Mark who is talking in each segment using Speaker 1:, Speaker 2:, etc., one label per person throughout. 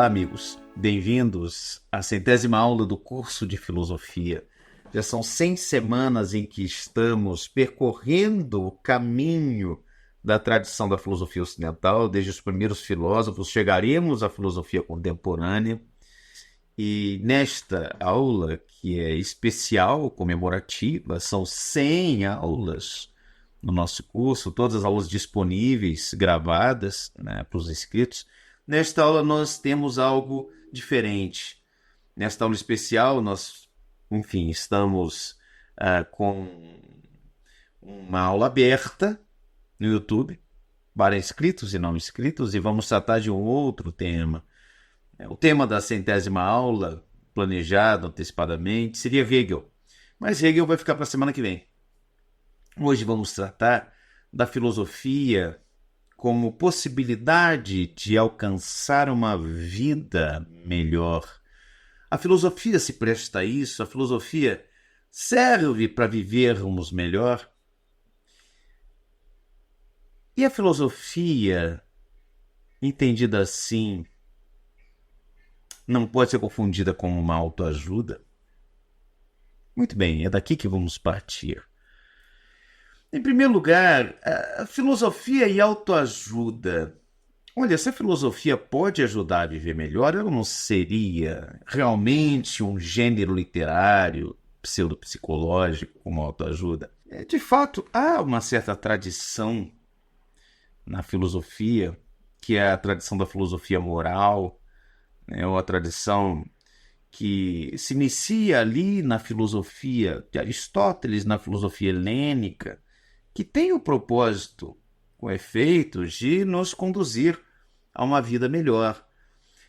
Speaker 1: amigos. Bem-vindos à 100ª aula do curso de filosofia. Já são 100 semanas em que estamos percorrendo o caminho da tradição da filosofia ocidental, desde os primeiros filósofos, chegaremos à filosofia contemporânea. E nesta aula, que é especial, comemorativa, são 100 aulas no nosso curso, todas as aulas disponíveis, gravadas, né, para os inscritos. Nesta aula nós temos algo diferente. Nesta aula especial nós, estamos com uma aula aberta no YouTube para inscritos e não inscritos e vamos tratar de um outro tema. O tema da 100ª aula, planejado antecipadamente, seria Hegel. Mas Hegel vai ficar para a semana que vem. Hoje vamos tratar da filosofia como possibilidade de alcançar uma vida melhor. A filosofia se presta a isso, a filosofia serve para vivermos melhor. E a filosofia, entendida assim, não pode ser confundida com uma autoajuda? Muito bem, é daqui que vamos partir. Em primeiro lugar, a filosofia e autoajuda. Olha, se a filosofia pode ajudar a viver melhor, ela não seria realmente um gênero literário, pseudopsicológico, como autoajuda. De fato, há uma certa tradição na filosofia, que é a tradição da filosofia moral, ou a tradição que se inicia ali na filosofia de Aristóteles, na filosofia helênica, que tem o propósito, com efeito, de nos conduzir a uma vida melhor.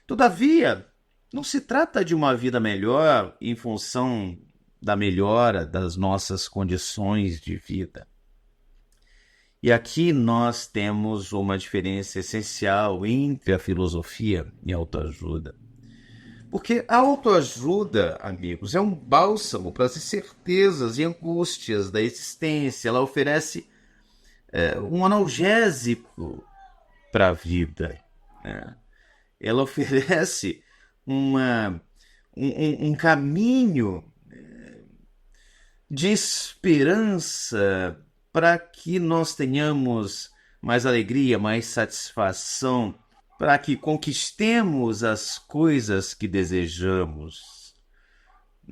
Speaker 1: Todavia, não se trata de uma vida melhor em função da melhora das nossas condições de vida. E aqui nós temos uma diferença essencial entre a filosofia e a autoajuda. Porque a autoajuda, amigos, é um bálsamo para as incertezas e angústias da existência. Ela oferece um analgésico para a vida. Né? Ela oferece um caminho de esperança para que nós tenhamos mais alegria, mais satisfação, para que conquistemos as coisas que desejamos.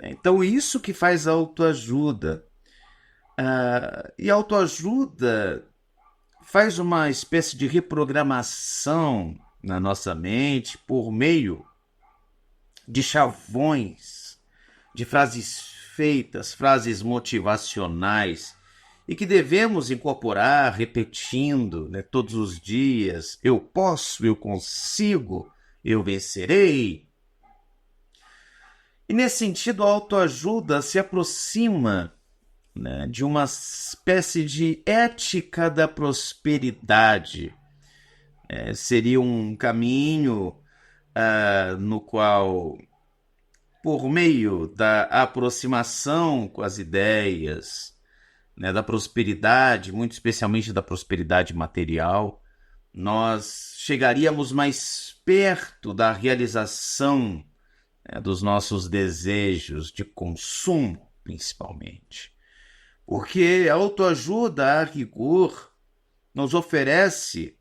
Speaker 1: Então, isso que faz a autoajuda. E a autoajuda faz uma espécie de reprogramação na nossa mente por meio de chavões, de frases feitas, frases motivacionais, e que devemos incorporar repetindo, todos os dias. Eu posso, eu consigo, eu vencerei. E nesse sentido, a autoajuda se aproxima de uma espécie de ética da prosperidade. Seria um caminho no qual, por meio da aproximação com as ideias, da prosperidade, muito especialmente da prosperidade material, nós chegaríamos mais perto da realização dos nossos desejos de consumo, principalmente. Porque a autoajuda, a rigor, nos oferece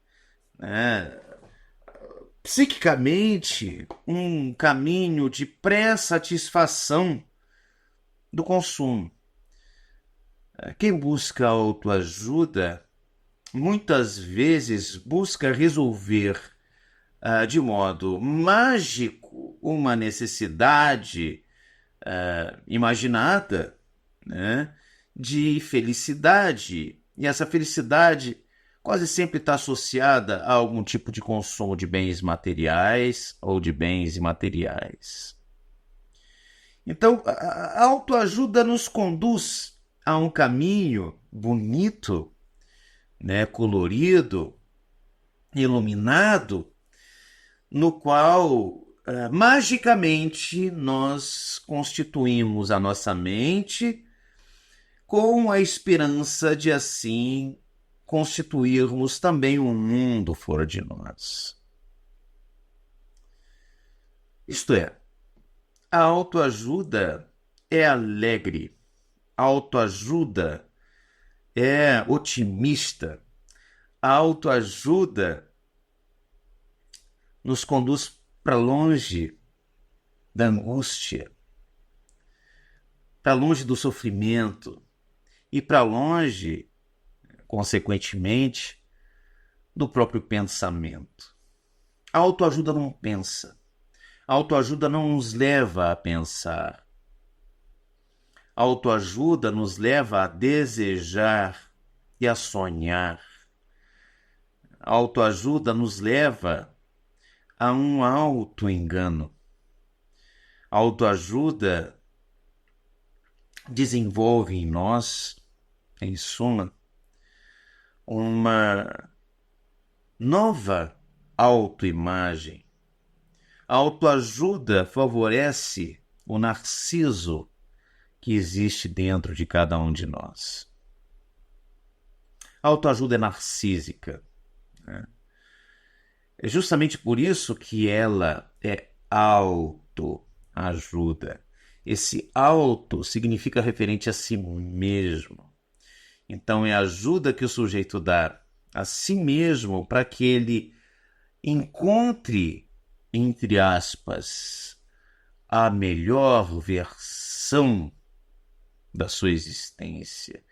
Speaker 1: psiquicamente um caminho de pré-satisfação do consumo. Quem busca autoajuda, muitas vezes busca resolver de modo mágico uma necessidade imaginada, de felicidade. E essa felicidade quase sempre está associada a algum tipo de consumo de bens materiais ou de bens imateriais. Então, a autoajuda nos conduz a um caminho bonito, colorido, iluminado, no qual magicamente nós constituímos a nossa mente com a esperança de assim constituirmos também um mundo fora de nós. Isto é, a autoajuda é alegre, a autoajuda é otimista, a autoajuda nos conduz para longe da angústia, para longe do sofrimento e para longe, consequentemente, do próprio pensamento. A autoajuda não pensa. A autoajuda não nos leva a pensar. A autoajuda nos leva a desejar e a sonhar. A autoajuda nos leva a um auto-engano. A autoajuda desenvolve em nós, em suma, uma nova autoimagem. A autoajuda favorece o narciso que existe dentro de cada um de nós. A autoajuda é narcísica, né? É justamente por isso que ela é autoajuda. Esse auto significa referente a si mesmo. Então é a ajuda que o sujeito dá a si mesmo para que ele encontre, entre aspas, a melhor versão da sua existência.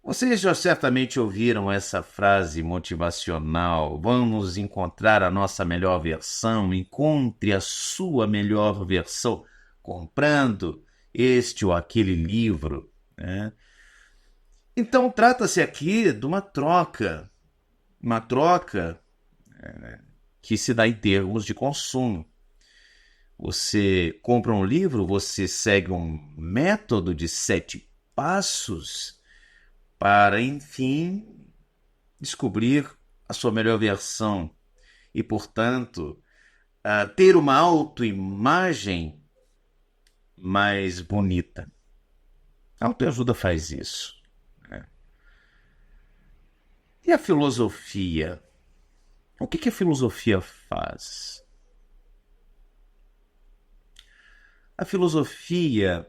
Speaker 1: Vocês já certamente ouviram essa frase motivacional: vamos encontrar a nossa melhor versão, encontre a sua melhor versão comprando este ou aquele livro, né? Então trata-se aqui de uma troca que se dá em termos de consumo. Você compra um livro, você segue um método de 7 passos para, enfim, descobrir a sua melhor versão e, portanto, ter uma autoimagem mais bonita. A autoajuda faz isso, né? E a filosofia? O que a filosofia faz? A filosofia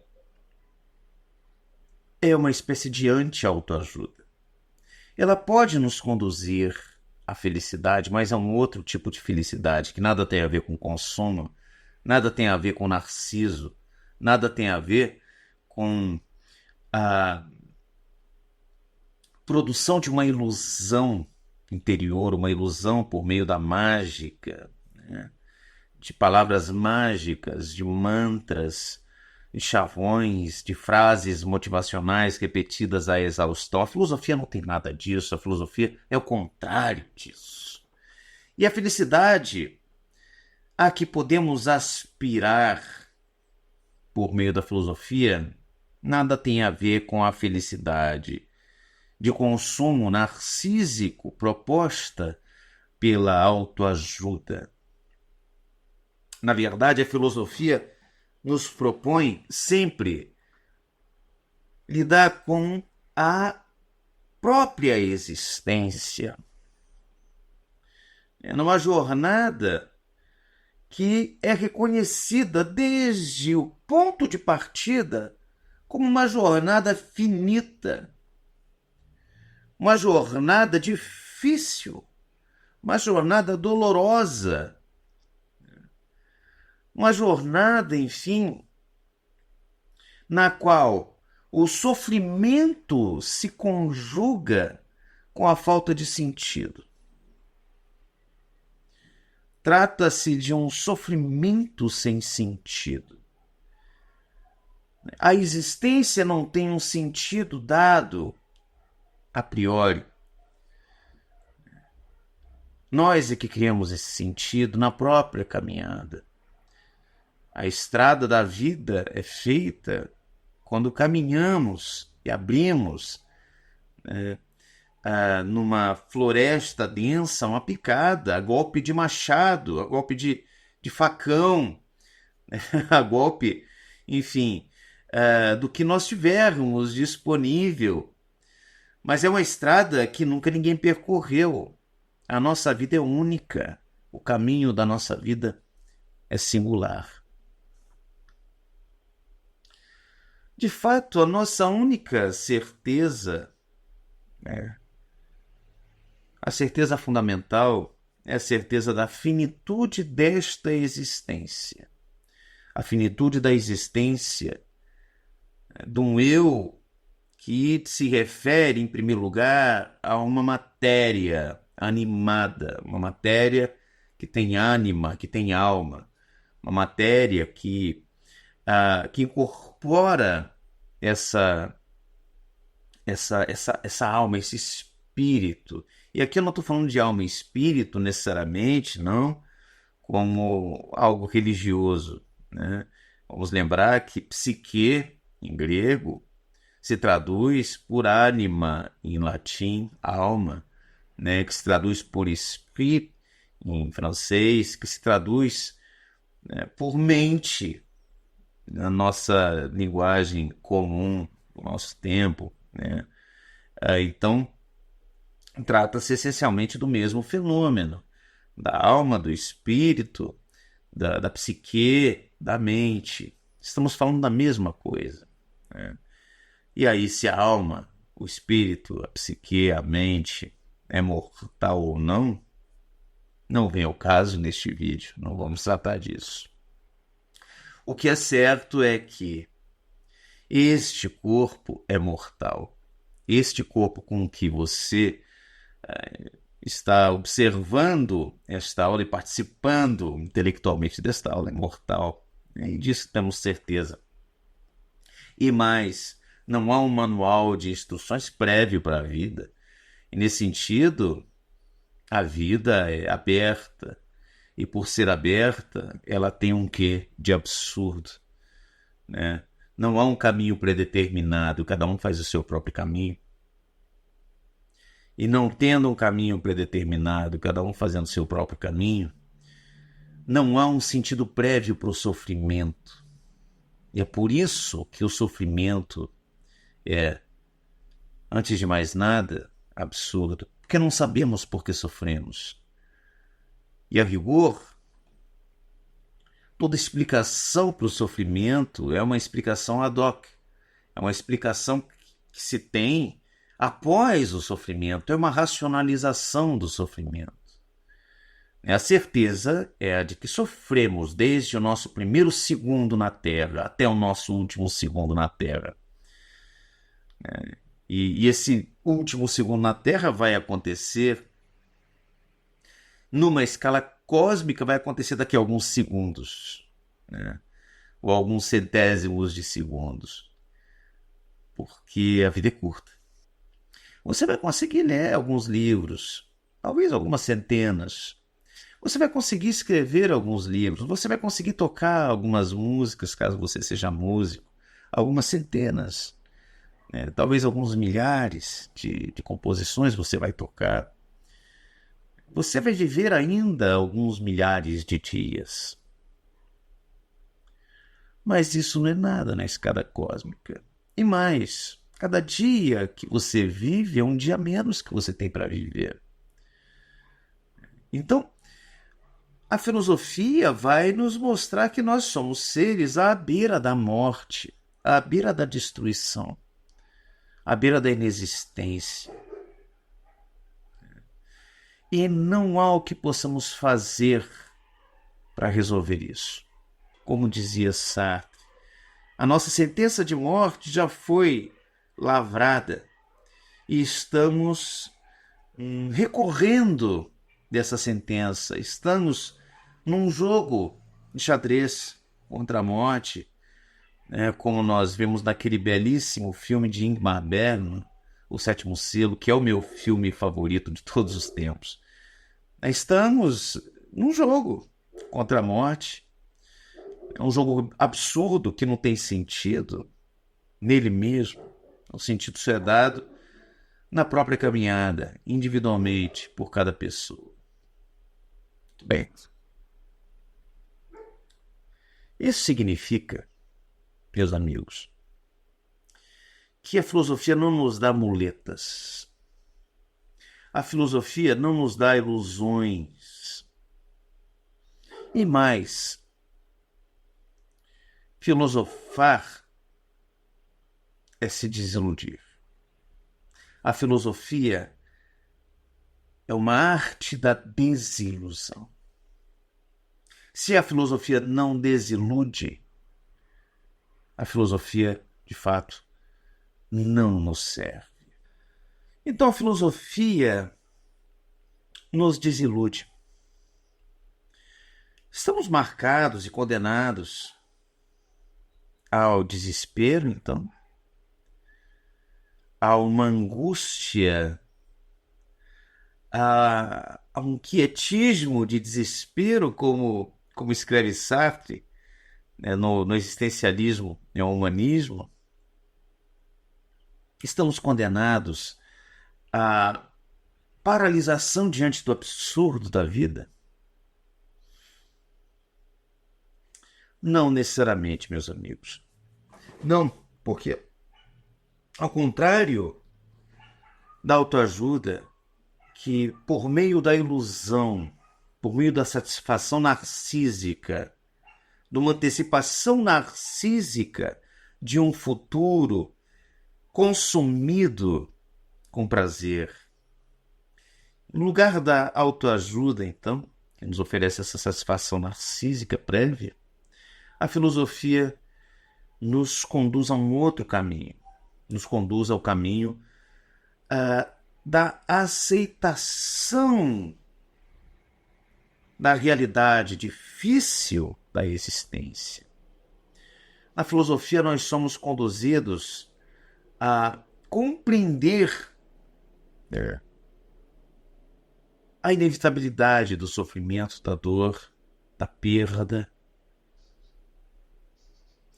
Speaker 1: é uma espécie de anti-autoajuda. Ela pode nos conduzir à felicidade, mas é um outro tipo de felicidade que nada tem a ver com consumo, nada tem a ver com narciso, nada tem a ver com a produção de uma ilusão interior, uma ilusão por meio da mágica, né? De palavras mágicas, de mantras, de chavões, de frases motivacionais repetidas à exaustão. A filosofia não tem nada disso, a filosofia é o contrário disso. E a felicidade a que podemos aspirar por meio da filosofia nada tem a ver com a felicidade de consumo narcísico proposta pela autoajuda. Na verdade, a filosofia nos propõe sempre lidar com a própria existência. É numa jornada que é reconhecida desde o ponto de partida como uma jornada finita, uma jornada difícil, uma jornada dolorosa, uma jornada, enfim, na qual o sofrimento se conjuga com a falta de sentido. Trata-se de um sofrimento sem sentido. A existência não tem um sentido dado a priori. Nós é que criamos esse sentido na própria caminhada. A estrada da vida é feita quando caminhamos e abrimos numa floresta densa uma picada, a golpe de machado, a golpe de facão, a golpe, enfim, do que nós tivermos disponível. Mas é uma estrada que nunca ninguém percorreu. A nossa vida é única. O caminho da nossa vida é singular. De fato, a nossa única certeza, né, a certeza fundamental, é a certeza da finitude desta existência. A finitude da existência de um eu que se refere, em primeiro lugar, a uma matéria animada, uma matéria que tem ânima, que tem alma, uma matéria que incorpora essa alma, esse espírito. E aqui eu não estou falando de alma e espírito necessariamente, não, como algo religioso, né? Vamos lembrar que psique, em grego, se traduz por anima, em latim, alma, né? Que se traduz por esprit, em francês, que se traduz, né, por mente, na nossa linguagem comum, do nosso tempo, né? Então, trata-se essencialmente do mesmo fenômeno, da alma, do espírito, da psique, da mente. Estamos falando da mesma coisa, né? E aí, se a alma, o espírito, a psique, a mente é mortal ou não, não vem ao caso neste vídeo, não vamos tratar disso. O que é certo é que este corpo é mortal. Este corpo com que você está observando esta aula e participando intelectualmente desta aula é mortal. E disso temos certeza. E mais, não há um manual de instruções prévio para a vida. E nesse sentido, a vida é aberta. E por ser aberta, ela tem um quê de absurdo, né? Não há um caminho predeterminado, cada um faz o seu próprio caminho. E não tendo um caminho predeterminado, cada um fazendo o seu próprio caminho, não há um sentido prévio para o sofrimento. E é por isso que o sofrimento é, antes de mais nada, absurdo. Porque não sabemos por que sofremos. E a rigor, toda explicação para o sofrimento é uma explicação ad hoc. É uma explicação que se tem após o sofrimento. É uma racionalização do sofrimento. A certeza é a de que sofremos desde o nosso primeiro segundo na Terra até o nosso último segundo na Terra. E esse último segundo na Terra vai acontecer numa escala cósmica, vai acontecer daqui a alguns segundos, né? Ou alguns centésimos de segundos, porque a vida é curta. Você vai conseguir ler alguns livros, talvez algumas centenas. Você vai conseguir escrever alguns livros, você vai conseguir tocar algumas músicas, caso você seja músico, algumas centenas, né? Talvez alguns milhares de composições você vai tocar. Você vai viver ainda alguns milhares de dias. Mas isso não é nada na escala cósmica. E mais, cada dia que você vive é um dia menos que você tem para viver. Então, a filosofia vai nos mostrar que nós somos seres à beira da morte, à beira da destruição, à beira da inexistência. E não há o que possamos fazer para resolver isso. Como dizia Sartre, a nossa sentença de morte já foi lavrada e estamos recorrendo dessa sentença. Estamos num jogo de xadrez contra a morte, né, como nós vemos naquele belíssimo filme de Ingmar Bergman, O Sétimo Selo, que é o meu filme favorito de todos os tempos. Estamos num jogo contra a morte. É um jogo absurdo que não tem sentido nele mesmo. O sentido só é dado na própria caminhada, individualmente, por cada pessoa. Bem, isso significa, meus amigos, que a filosofia não nos dá muletas. A filosofia não nos dá ilusões. E mais, Filosofar é se desiludir. A filosofia é uma arte da desilusão. Se a filosofia não desilude, a filosofia, de fato, não nos serve. Então a filosofia nos desilude. Estamos marcados e condenados ao desespero, então, a uma angústia, a um quietismo de desespero, como escreve Sartre, né, no existencialismo e no humanismo. Estamos condenados à paralisação diante do absurdo da vida? Não necessariamente, meus amigos. Não, porque, ao contrário da autoajuda, que por meio da ilusão, por meio da satisfação narcísica, de uma antecipação narcísica de um futuro consumido com prazer, no lugar da autoajuda, então, que nos oferece essa satisfação narcísica prévia, a filosofia nos conduz a um outro caminho, nos conduz ao caminho da aceitação da realidade difícil da existência. Na filosofia, nós somos conduzidos a compreender a inevitabilidade do sofrimento, da dor, da perda.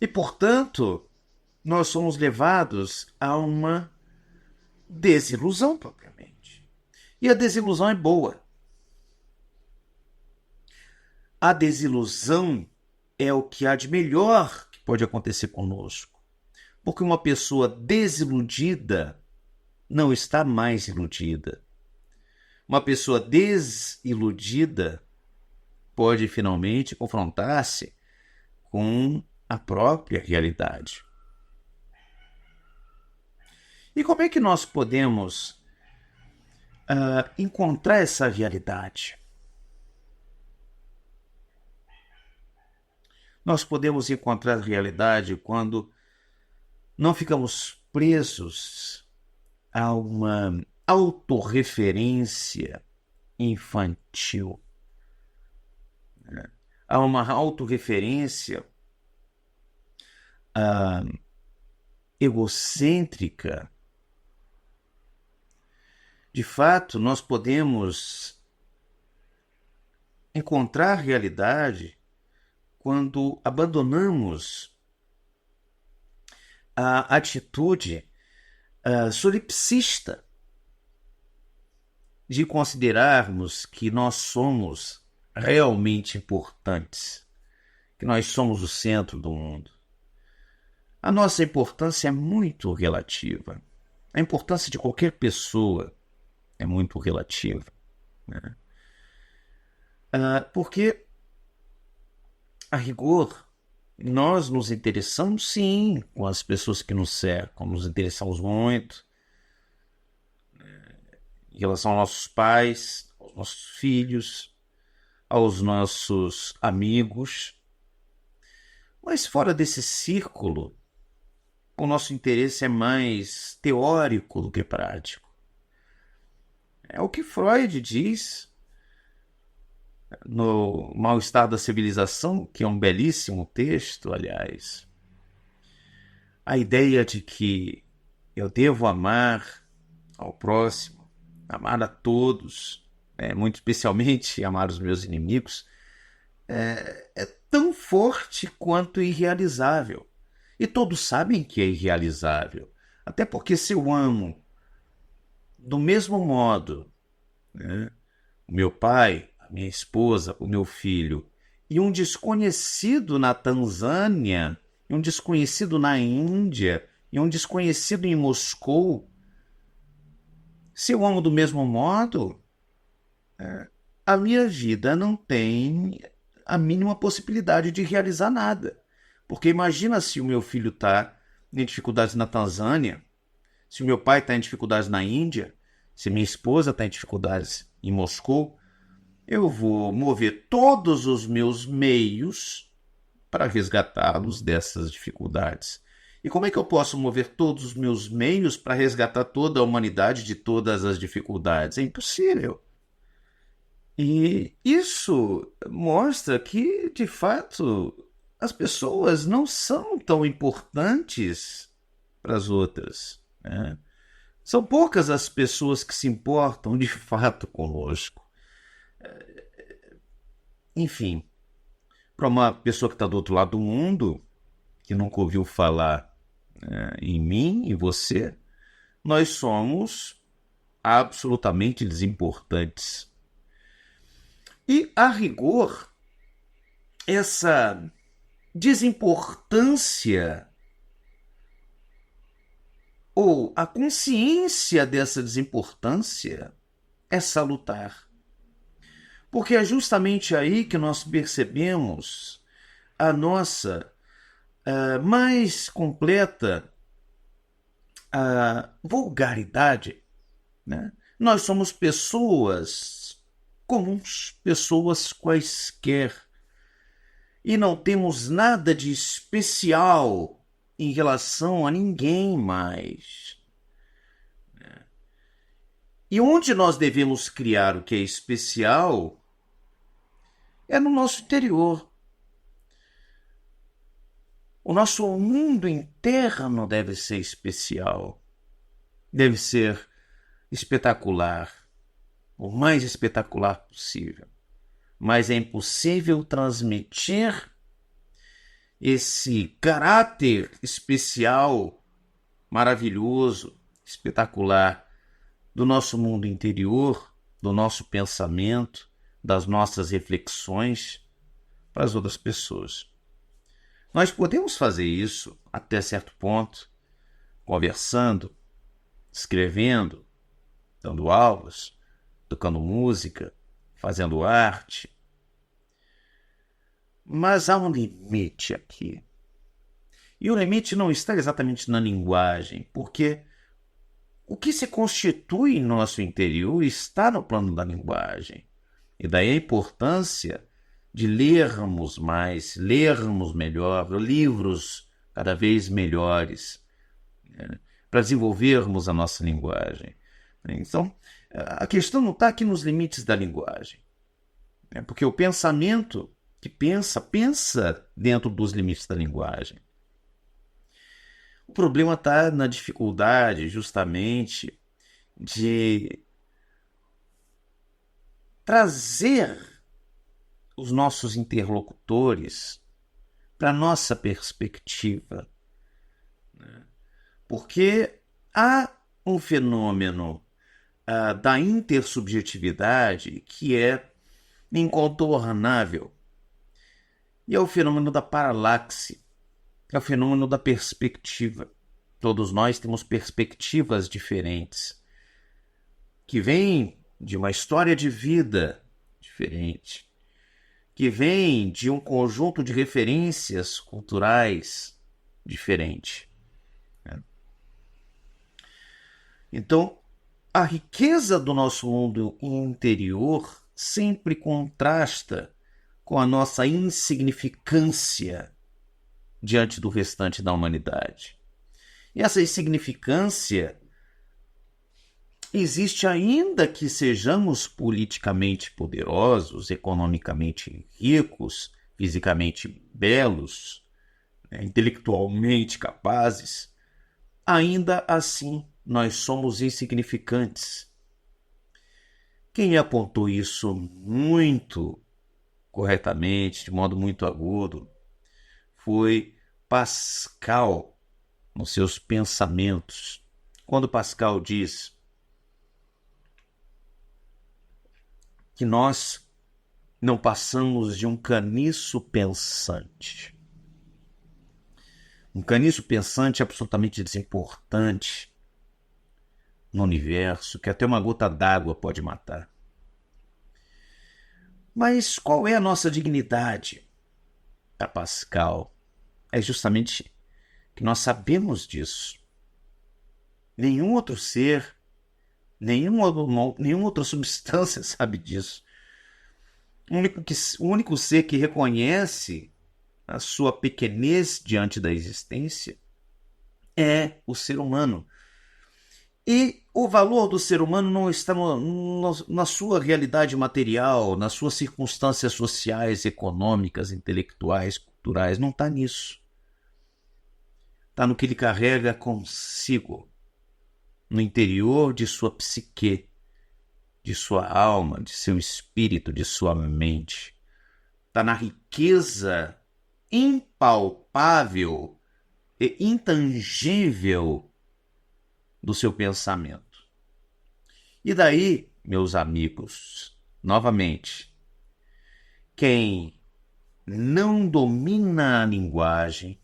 Speaker 1: E, portanto, nós somos levados a uma desilusão propriamente. E a desilusão é boa. A desilusão é o que há de melhor que pode acontecer conosco. Porque uma pessoa desiludida não está mais iludida. Uma pessoa desiludida pode finalmente confrontar-se com a própria realidade. E como é que nós podemos encontrar essa realidade? Nós podemos encontrar a realidade quando não ficamos presos a uma autorreferência infantil, a uma autorreferência egocêntrica. De fato, nós podemos encontrar a realidade quando abandonamos a atitude solipsista de considerarmos que nós somos realmente importantes, que nós somos o centro do mundo. A nossa importância é muito relativa. A importância de qualquer pessoa é muito relativa, né? Porque, a rigor, nós nos interessamos, sim, com as pessoas que nos cercam, nos interessamos muito em relação aos nossos pais, aos nossos filhos, aos nossos amigos. Mas fora desse círculo, o nosso interesse é mais teórico do que prático. É o que Freud diz no Mal-Estar da Civilização, que é um belíssimo texto, aliás. A ideia de que eu devo amar ao próximo, amar a todos, muito especialmente amar os meus inimigos, é tão forte quanto irrealizável. E todos sabem que é irrealizável. Até porque se eu amo do mesmo modo, né, o meu pai, a minha esposa, o meu filho, e um desconhecido na Tanzânia, e um desconhecido na Índia, e um desconhecido em Moscou, se eu amo do mesmo modo, a minha vida não tem a mínima possibilidade de realizar nada. Porque imagina se o meu filho está em dificuldades na Tanzânia, se o meu pai está em dificuldades na Índia, se minha esposa está em dificuldades em Moscou, eu vou mover todos os meus meios para resgatá-los dessas dificuldades. E como é que eu posso mover todos os meus meios para resgatar toda a humanidade de todas as dificuldades? É impossível. E isso mostra que, de fato, as pessoas não são tão importantes para as outras, né? São poucas as pessoas que se importam de fato conosco. Enfim, para uma pessoa que está do outro lado do mundo, que nunca ouviu falar, em mim e você, nós somos absolutamente desimportantes. E, a rigor, essa desimportância ou a consciência dessa desimportância é salutar. Porque é justamente aí que nós percebemos a nossa mais completa vulgaridade, né? Nós somos pessoas comuns, pessoas quaisquer, e não temos nada de especial em relação a ninguém mais. E onde nós devemos criar o que é especial é no nosso interior. O nosso mundo interno deve ser especial, deve ser espetacular, o mais espetacular possível. Mas é impossível transmitir esse caráter especial, maravilhoso, espetacular do nosso mundo interior, do nosso pensamento, das nossas reflexões para as outras pessoas. Nós podemos fazer isso até certo ponto, conversando, escrevendo, dando aulas, tocando música, fazendo arte. Mas há um limite aqui. E o limite não está exatamente na linguagem, porque o que se constitui em nosso interior está no plano da linguagem. E daí a importância de lermos mais, lermos melhor, livros cada vez melhores, para desenvolvermos a nossa linguagem. Então, a questão não está aqui nos limites da linguagem, porque o pensamento que pensa dentro dos limites da linguagem. O problema está na dificuldade, justamente, de trazer os nossos interlocutores para a nossa perspectiva. Porque há um fenômeno da intersubjetividade que é incontornável. E é o fenômeno da paralaxe, é o fenômeno da perspectiva. Todos nós temos perspectivas diferentes, que vêm de uma história de vida diferente, que vêm de um conjunto de referências culturais diferente. Então, a riqueza do nosso mundo interior sempre contrasta com a nossa insignificância diante do restante da humanidade. E essa insignificância existe ainda que sejamos politicamente poderosos, economicamente ricos, fisicamente belos, intelectualmente capazes. Ainda assim, nós somos insignificantes. Quem apontou isso muito corretamente, de modo muito agudo, foi Pascal, nos seus pensamentos. Quando Pascal diz que nós não passamos de um caniço pensante. Um caniço pensante absolutamente desimportante no universo, que até uma gota d'água pode matar. Mas qual é a nossa dignidade? Para Pascal, é justamente que nós sabemos disso. Nenhum outro ser, nenhuma outra substância sabe disso. O único ser que reconhece a sua pequenez diante da existência é o ser humano. E o valor do ser humano não está na sua realidade material, nas suas circunstâncias sociais, econômicas, intelectuais, culturais. Não está nisso. Está no que ele carrega consigo, no interior de sua psique, de sua alma, de seu espírito, de sua mente. Está na riqueza impalpável e intangível do seu pensamento. E daí, meus amigos, novamente, quem não domina a linguagem,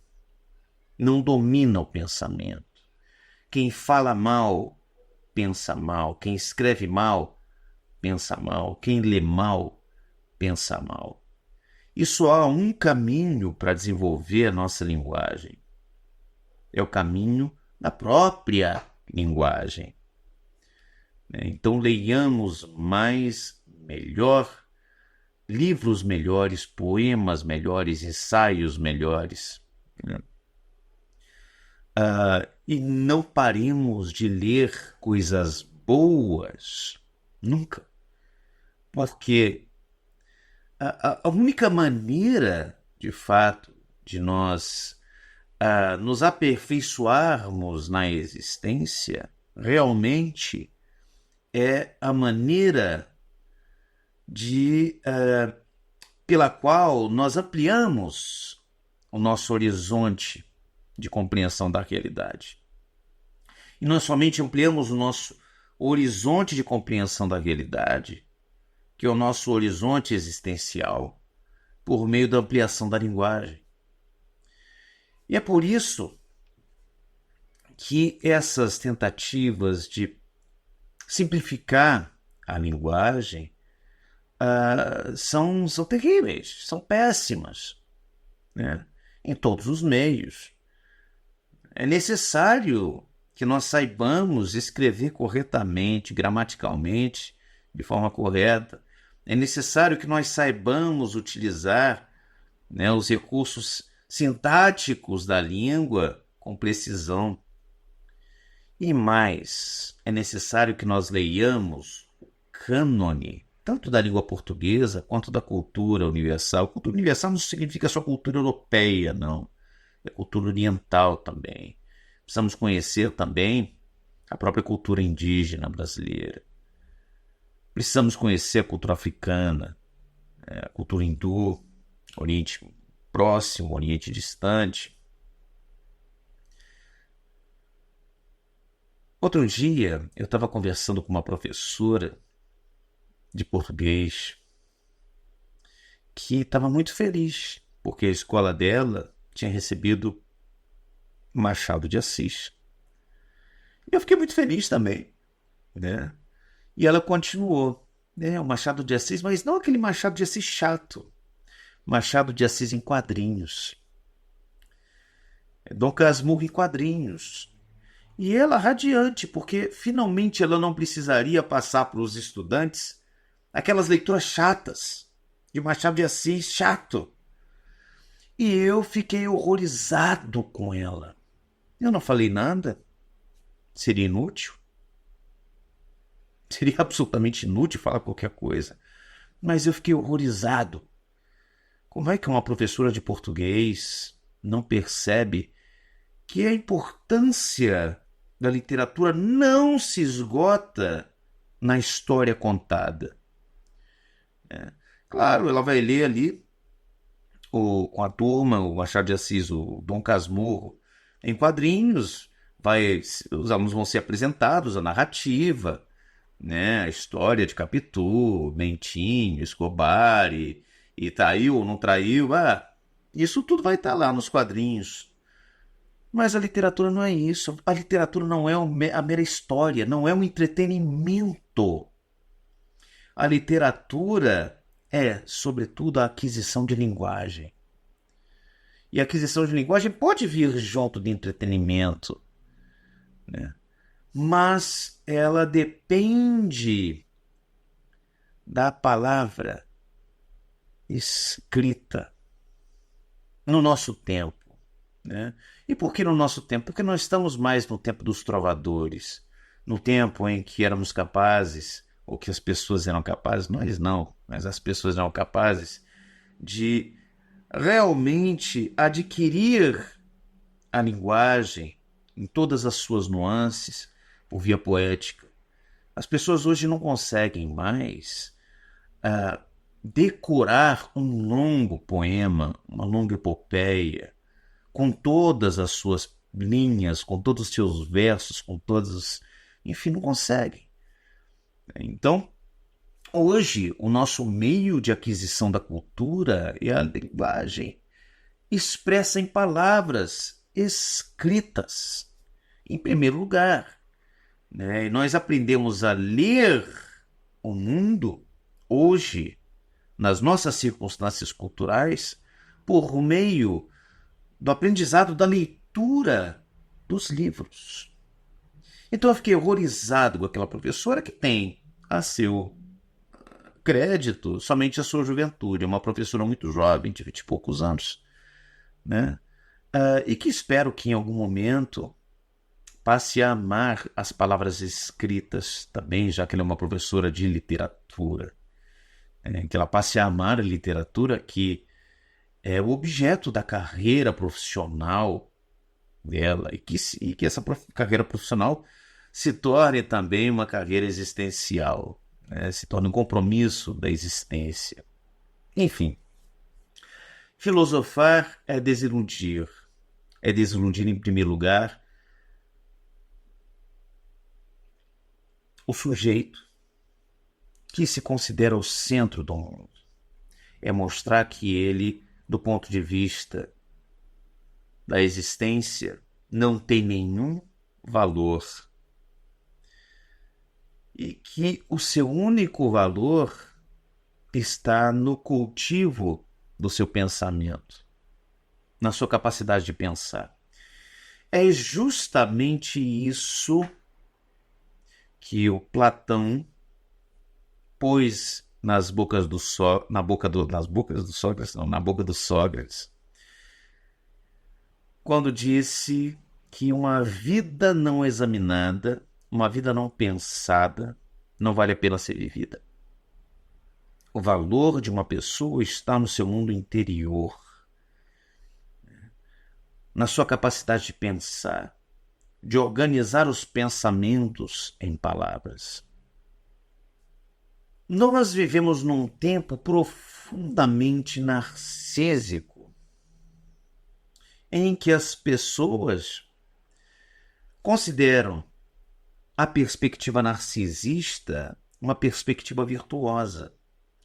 Speaker 1: não domina o pensamento. Quem fala mal, pensa mal. Quem escreve mal, pensa mal. Quem lê mal, pensa mal. E só há um caminho para desenvolver a nossa linguagem. É o caminho da própria linguagem. Então leiamos mais, melhor, livros melhores, poemas melhores, ensaios melhores. E não paremos de ler coisas boas, nunca. Porque a única maneira, de fato, de nós nos aperfeiçoarmos na existência, realmente é a maneira pela qual nós ampliamos o nosso horizonte de compreensão da realidade. E nós somente ampliamos o nosso horizonte de compreensão da realidade, que é o nosso horizonte existencial, por meio da ampliação da linguagem. E é por isso que essas tentativas de simplificar a linguagem são terríveis, são péssimas, né? Em todos os meios. É necessário que nós saibamos escrever corretamente, gramaticalmente, de forma correta. É necessário que nós saibamos utilizar, né, os recursos sintáticos da língua com precisão. E mais, é necessário que nós leiamos o cânone, tanto da língua portuguesa quanto da cultura universal. Cultura universal não significa só cultura europeia, não. É cultura oriental também. Precisamos conhecer também a própria cultura indígena brasileira. Precisamos conhecer a cultura africana, a cultura hindu, Oriente Próximo, Oriente Distante. Outro dia, eu estava conversando com uma professora de português que estava muito feliz, porque a escola dela tinha recebido Machado de Assis. E eu fiquei muito feliz também, né? E ela continuou, né? O Machado de Assis, mas não aquele Machado de Assis chato. Machado de Assis em quadrinhos. Dom Casmurro em quadrinhos. E ela radiante, porque finalmente ela não precisaria passar para os estudantes aquelas leituras chatas de Machado de Assis, chato. E eu fiquei horrorizado com ela. Eu não falei nada. Seria inútil. Seria absolutamente inútil falar qualquer coisa. Mas eu fiquei horrorizado. Como é que uma professora de português não percebe que a importância da literatura não se esgota na história contada? Claro, ela vai ler ali com a turma, o Machado de Assis, o Dom Casmurro, em quadrinhos. Os alunos vão ser apresentados a narrativa, né? A história de Capitu, Bentinho, Escobar, e traiu ou não traiu. Isso tudo vai estar lá nos quadrinhos. Mas a literatura não é isso. A literatura não é a mera história, não é um entretenimento. A literatura é, sobretudo, a aquisição de linguagem. E a aquisição de linguagem pode vir junto de entretenimento, né? Mas ela depende da palavra escrita no nosso tempo, né? E por que no nosso tempo? Porque nós estamos mais no tempo dos trovadores, no tempo em que éramos capazes, ou que as pessoas eram capazes, nós não, mas as pessoas eram capazes de realmente adquirir a linguagem em todas as suas nuances por via poética. As pessoas hoje não conseguem mais decorar um longo poema, uma longa epopeia, com todas as suas linhas, com todos os seus versos, com todos os... Enfim, não conseguem. Então, hoje, o nosso meio de aquisição da cultura é a linguagem expressa em palavras escritas, em primeiro lugar, né? E nós aprendemos a ler o mundo hoje, nas nossas circunstâncias culturais, por meio do aprendizado da leitura dos livros. Então eu fiquei horrorizado com aquela professora que tem a seu crédito somente a sua juventude, uma professora muito jovem, de 20 e poucos anos, né? E que espero que em algum momento passe a amar as palavras escritas também, já que ela é uma professora de literatura, que ela passe a amar a literatura, que é o objeto da carreira profissional dela, e que essa carreira profissional se torne também uma carreira existencial, né? Se torne um compromisso da existência. Enfim, filosofar é desiludir. É desiludir, em primeiro lugar, o sujeito que se considera o centro do mundo. É mostrar que ele, do ponto de vista da existência, não tem nenhum valor. E que o seu único valor está no cultivo do seu pensamento, na sua capacidade de pensar. É justamente isso que o Platão pôs na boca do Sócrates, quando disse que uma vida não examinada, uma vida não pensada, não vale a pena ser vivida. O valor de uma pessoa está no seu mundo interior, na sua capacidade de pensar, de organizar os pensamentos em palavras. Nós vivemos num tempo profundamente narcísico, em que as pessoas consideram a perspectiva narcisista uma perspectiva virtuosa.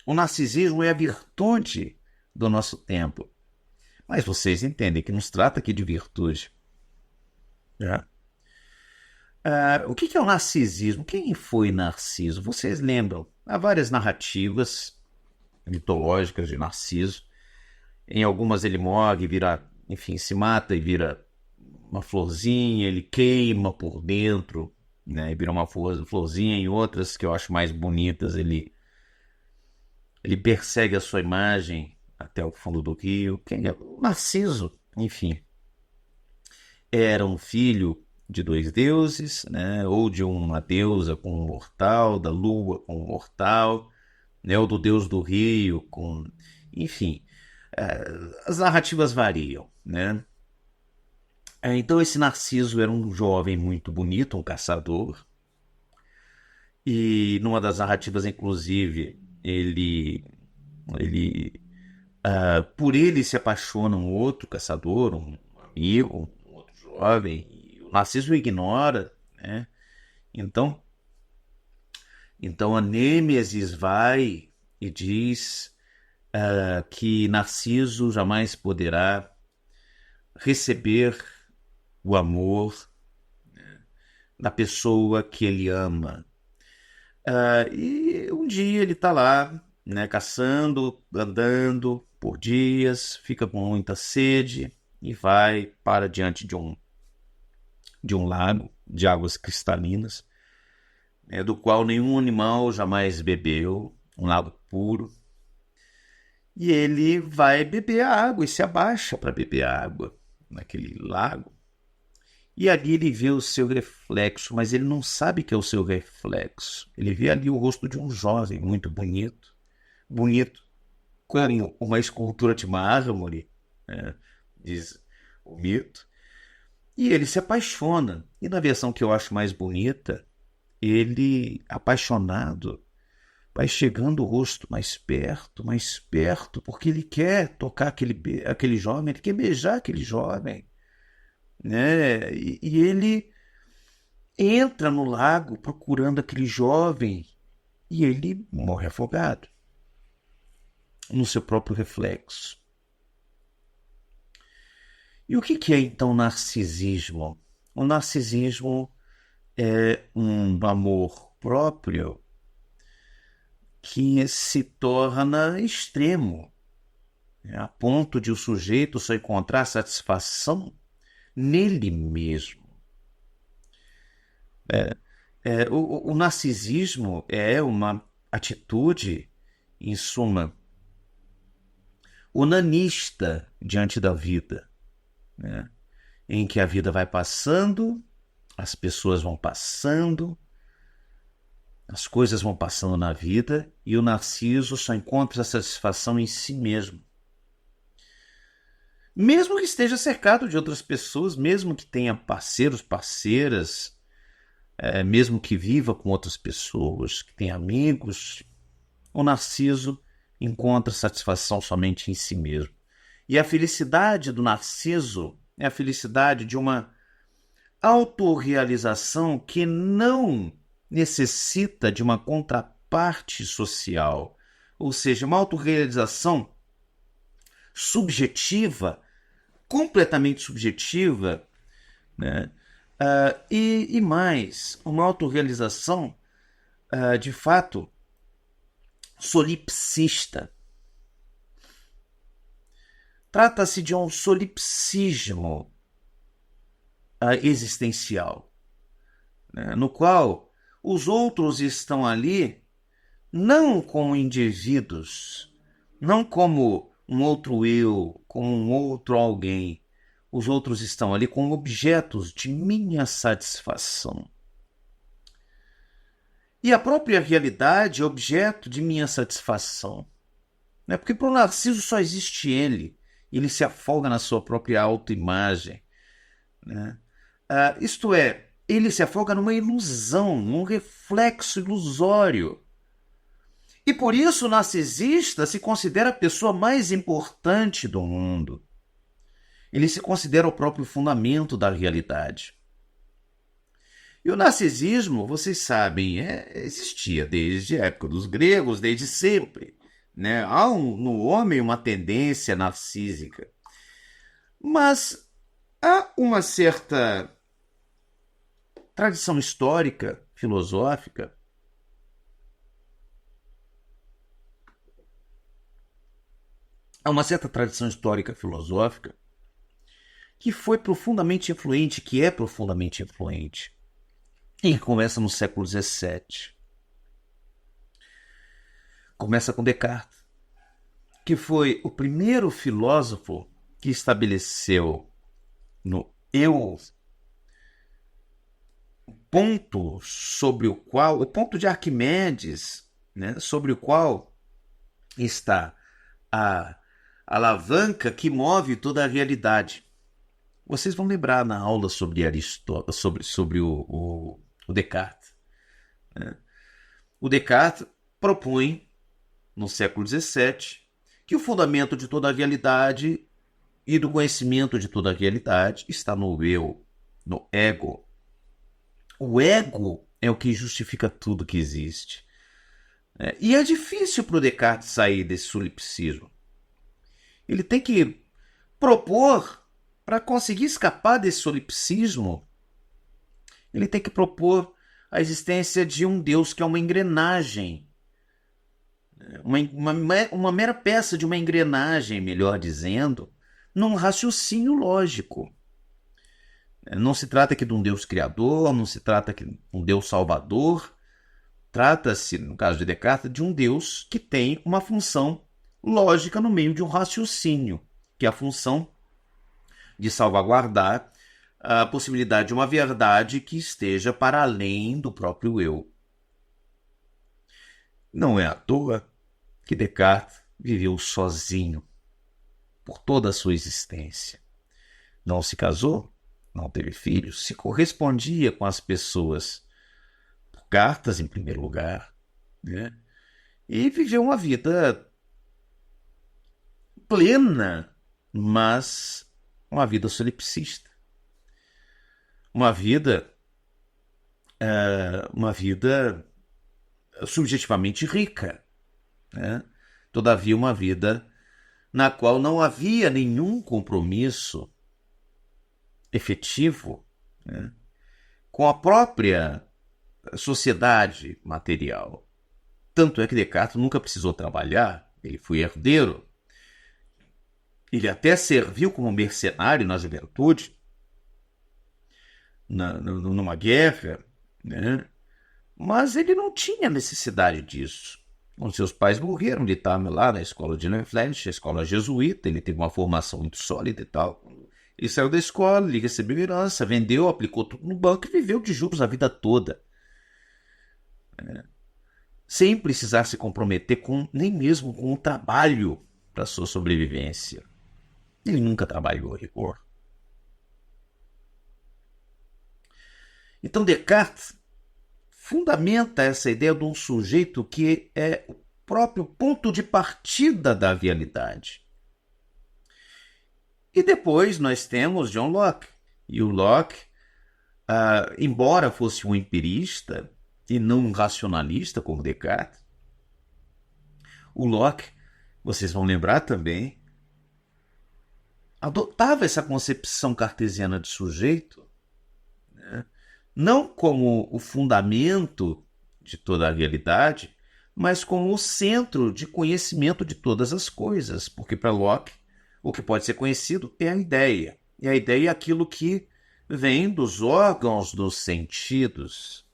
Speaker 1: O narcisismo é a virtude do nosso tempo. Mas vocês entendem que não se trata aqui de virtude. O que é o narcisismo? Quem foi Narciso? Vocês lembram? Há várias narrativas mitológicas de Narciso. Em algumas ele morre, enfim, se mata e vira uma florzinha, ele queima por dentro, né, e vira uma florzinha. Em outras, que eu acho mais bonitas, ele persegue a sua imagem até o fundo do rio. Quem é? Narciso, enfim. Era um filho de dois deuses, né, ou de uma deusa com um mortal, da lua com um mortal, né, ou do deus do rio com... Enfim, as narrativas variam, né? Então esse Narciso era um jovem muito bonito, um caçador, e numa das narrativas, inclusive, por ele se apaixona um outro caçador, um amigo, um outro jovem, e o Narciso o ignora, né? Então a Nêmesis vai e diz que Narciso jamais poderá receber o amor, né, da pessoa que ele ama. E um dia ele está lá, né, caçando, andando por dias, fica com muita sede, e vai para diante de um lago de águas cristalinas, do qual nenhum animal jamais bebeu, um lago puro. E ele vai beber a água e se abaixa para beber a água naquele lago. E ali ele vê o seu reflexo, mas ele não sabe que é o seu reflexo. Ele vê ali o rosto de um jovem muito bonito, bonito, com uma escultura de mármore, né, diz o mito. E ele se apaixona. E na versão que eu acho mais bonita, ele, apaixonado, vai chegando o rosto mais perto, porque ele quer tocar aquele jovem, ele quer beijar aquele jovem, né? E ele entra no lago procurando aquele jovem e ele morre afogado no seu próprio reflexo. E o que é então narcisismo? O narcisismo é um amor próprio que se torna extremo, a ponto de o sujeito só encontrar satisfação nele mesmo. O narcisismo é uma atitude, em suma, onanista diante da vida, né? Em que a vida vai passando, as pessoas vão passando, as coisas vão passando na vida e o narciso só encontra satisfação em si mesmo. Mesmo que esteja cercado de outras pessoas, mesmo que tenha parceiros, parceiras, mesmo que viva com outras pessoas, que tenha amigos, o narciso encontra satisfação somente em si mesmo. E a felicidade do narciso é a felicidade de uma autorrealização que não necessita de uma contraparte social, ou seja, uma autorrealização subjetiva, completamente subjetiva, né? E mais, uma autorrealização, de fato, solipsista. Trata-se de um solipsismo existencial, né? No qual os outros estão ali não como indivíduos, não como um outro eu, como um outro alguém. Os outros estão ali como objetos de minha satisfação. E a própria realidade é objeto de minha satisfação, né? Porque para o Narciso só existe ele. Ele se afoga na sua própria autoimagem, né? Isto é, ele se afoga numa ilusão, num reflexo ilusório. E por isso o narcisista se considera a pessoa mais importante do mundo. Ele se considera o próprio fundamento da realidade. E o narcisismo, vocês sabem, existia desde a época dos gregos, desde sempre, né? Há no homem uma tendência narcísica. Mas há uma certa tradição histórica, filosófica, que foi profundamente influente, que é profundamente influente, e que começa no século XVII. Começa com Descartes, que foi o primeiro filósofo que estabeleceu no eu o ponto de Arquimedes, né, sobre o qual está a alavanca que move toda a realidade. Vocês vão lembrar na aula sobre sobre o Descartes, né? O Descartes propõe, no século XVII, que o fundamento de toda a realidade e do conhecimento de toda a realidade está no eu, no ego. O ego é o que justifica tudo que existe. E é difícil para o Descartes sair desse solipsismo. Ele tem que propor, para conseguir escapar desse solipsismo, ele tem que propor a existência de um Deus que é uma engrenagem, uma mera peça de uma engrenagem, melhor dizendo, num raciocínio lógico. Não se trata aqui de um Deus criador, não se trata aqui de um Deus salvador. Trata-se, no caso de Descartes, de um Deus que tem uma função lógica no meio de um raciocínio, que é a função de salvaguardar a possibilidade de uma verdade que esteja para além do próprio eu. Não é à toa que Descartes viveu sozinho por toda a sua existência. Não se casou, não teve filhos, se correspondia com as pessoas por cartas, em primeiro lugar, né? E viveu uma vida plena, mas uma vida solipsista. Uma vida subjetivamente rica, né? Todavia, uma vida na qual não havia nenhum compromisso efetivo, né, com a própria sociedade material. Tanto é que Descartes nunca precisou trabalhar, ele foi herdeiro. Ele até serviu como mercenário na juventude, numa guerra, né? Mas ele não tinha necessidade disso. Quando seus pais morreram, ele estava lá na escola de Lenflech, a escola jesuíta, ele teve uma formação muito sólida e tal. Ele saiu da escola, ele recebeu herança, vendeu, aplicou tudo no banco e viveu de juros a vida toda. Sem precisar se comprometer nem mesmo com o trabalho para sua sobrevivência. Ele nunca trabalhou a rigor. Então Descartes fundamenta essa ideia de um sujeito que é o próprio ponto de partida da realidade. E depois nós temos John Locke. E o Locke, embora fosse um empirista e não um racionalista como Descartes, o Locke, vocês vão lembrar também, adotava essa concepção cartesiana de sujeito, né, não como o fundamento de toda a realidade, mas como o centro de conhecimento de todas as coisas, porque para Locke o que pode ser conhecido é a ideia, e a ideia é aquilo que vem dos órgãos dos sentidos.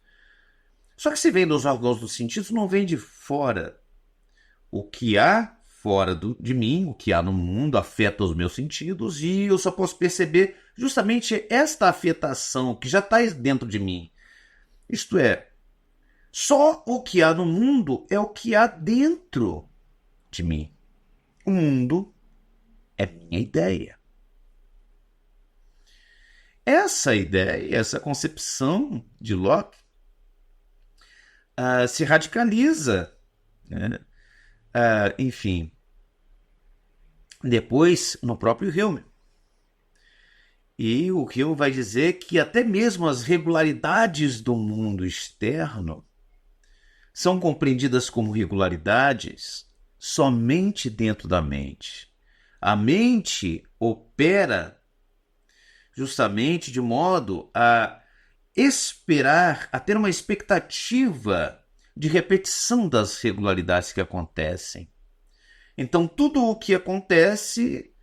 Speaker 1: Só que se vem dos órgãos dos sentidos, não vem de fora. O que há fora de mim, o que há no mundo, afeta os meus sentidos e eu só posso perceber justamente esta afetação que já está dentro de mim. Isto é, só o que há no mundo é o que há dentro de mim. O mundo é minha ideia. Essa ideia, essa concepção de Locke se radicaliza, né? Enfim, depois no próprio Hume. E o Hume vai dizer que até mesmo as regularidades do mundo externo são compreendidas como regularidades somente dentro da mente. A mente opera justamente de modo a esperar, a ter uma expectativa de repetição das regularidades que acontecem. Então, tudo o que acontece,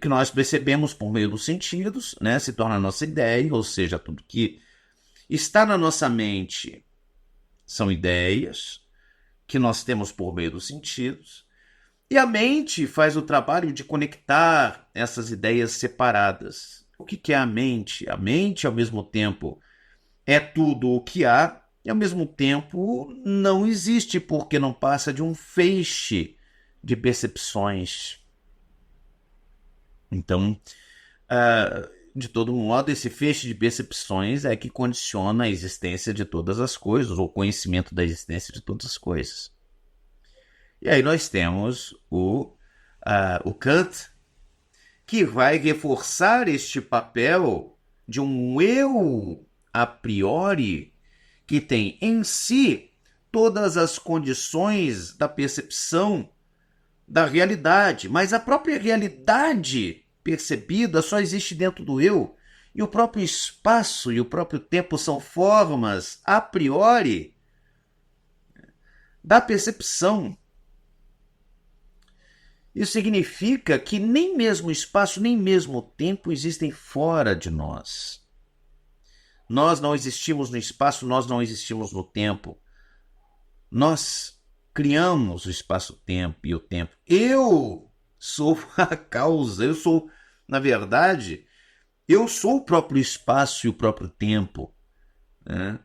Speaker 1: que nós percebemos por meio dos sentidos, né, se torna a nossa ideia, ou seja, tudo que está na nossa mente são ideias que nós temos por meio dos sentidos, e a mente faz o trabalho de conectar essas ideias separadas. O que é a mente? A mente, ao mesmo tempo, é tudo o que há, e ao mesmo tempo não existe, porque não passa de um feixe de percepções. Então, de todo modo, esse feixe de percepções é que condiciona a existência de todas as coisas, ou o conhecimento da existência de todas as coisas. E aí nós temos o Kant, que vai reforçar este papel de um eu a priori que tem em si todas as condições da percepção da realidade, mas a própria realidade percebida só existe dentro do eu, e o próprio espaço e o próprio tempo são formas a priori da percepção. Isso significa que nem mesmo o espaço, nem mesmo o tempo existem fora de nós. Nós não existimos no espaço, nós não existimos no tempo. Nós criamos o espaço-tempo e o tempo. Eu sou a causa, na verdade, eu sou o próprio espaço e o próprio tempo, né?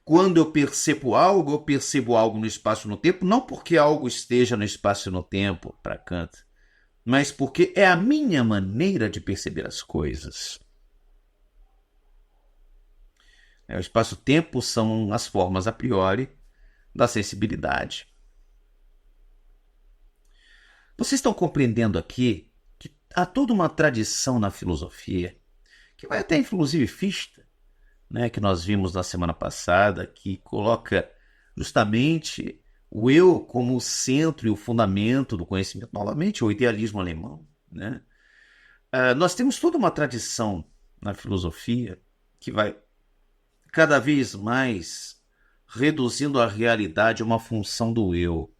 Speaker 1: Quando eu percebo algo no espaço e no tempo, não porque algo esteja no espaço e no tempo, para Kant, mas porque é a minha maneira de perceber as coisas. O espaço-tempo são as formas a priori da sensibilidade. Vocês estão compreendendo aqui que há toda uma tradição na filosofia, que vai até inclusive Fichte, né, que nós vimos na semana passada, que coloca justamente o eu como o centro e o fundamento do conhecimento, novamente, o idealismo alemão. Né? Nós temos toda uma tradição na filosofia que vai cada vez mais reduzindo a realidade a uma função do eu.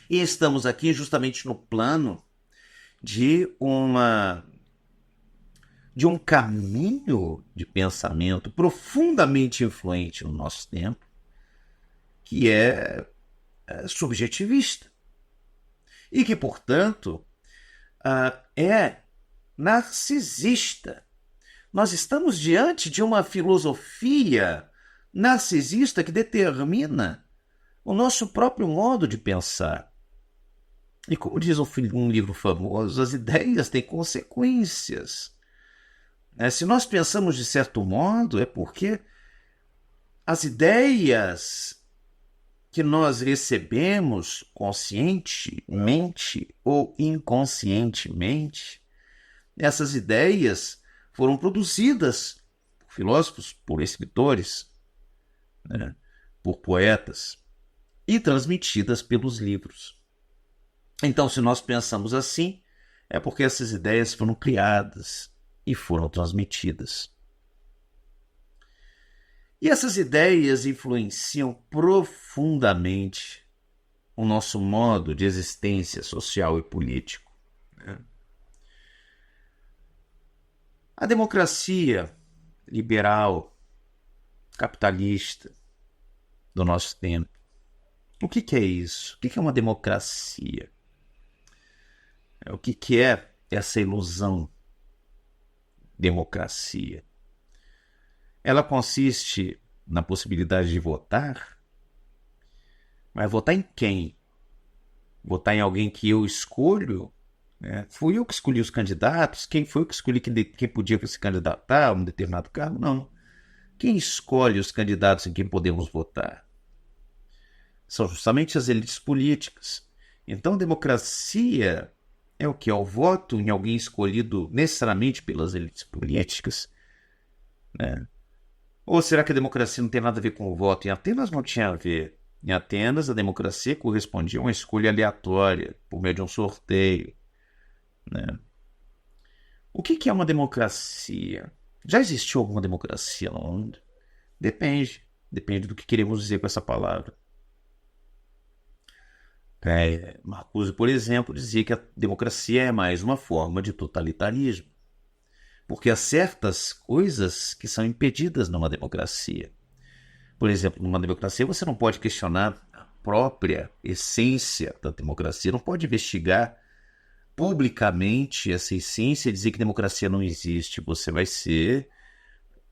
Speaker 1: E estamos aqui justamente no plano de um caminho de pensamento profundamente influente no nosso tempo, que é subjetivista. E que, portanto, é narcisista. Nós estamos diante de uma filosofia narcisista que determina o nosso próprio modo de pensar. E como diz um livro famoso, as ideias têm consequências. Se nós pensamos de certo modo, é porque as ideias que nós recebemos conscientemente ou inconscientemente, essas ideias foram produzidas por filósofos, por escritores, né, por poetas e transmitidas pelos livros. Então, se nós pensamos assim, é porque essas ideias foram criadas e foram transmitidas. E essas ideias influenciam profundamente o nosso modo de existência social e político. A democracia liberal, capitalista do nosso tempo. O que é isso? O que é uma democracia? O que é essa ilusão democracia? Ela consiste na possibilidade de votar, mas votar em quem? Votar em alguém que eu escolho? Fui eu que escolhi os candidatos? Quem foi eu que escolhi quem podia se candidatar a um determinado cargo? Não. Quem escolhe os candidatos em quem podemos votar? São justamente as elites políticas. Então, democracia é o que? É o voto em alguém escolhido necessariamente pelas elites políticas? Né? Ou será que a democracia não tem nada a ver com o voto? Em Atenas não tinha a ver. Em Atenas, a democracia correspondia a uma escolha aleatória, por meio de um sorteio. Né? O que é uma democracia? Já existiu alguma democracia no mundo? Depende. Depende do que queremos dizer com essa palavra. Marcuse, por exemplo, dizia que a democracia é mais uma forma de totalitarismo. Porque há certas coisas que são impedidas numa democracia. Por exemplo, numa democracia você não pode questionar a própria essência da democracia, não pode investigar publicamente essa essência e dizer que democracia não existe. Você vai ser,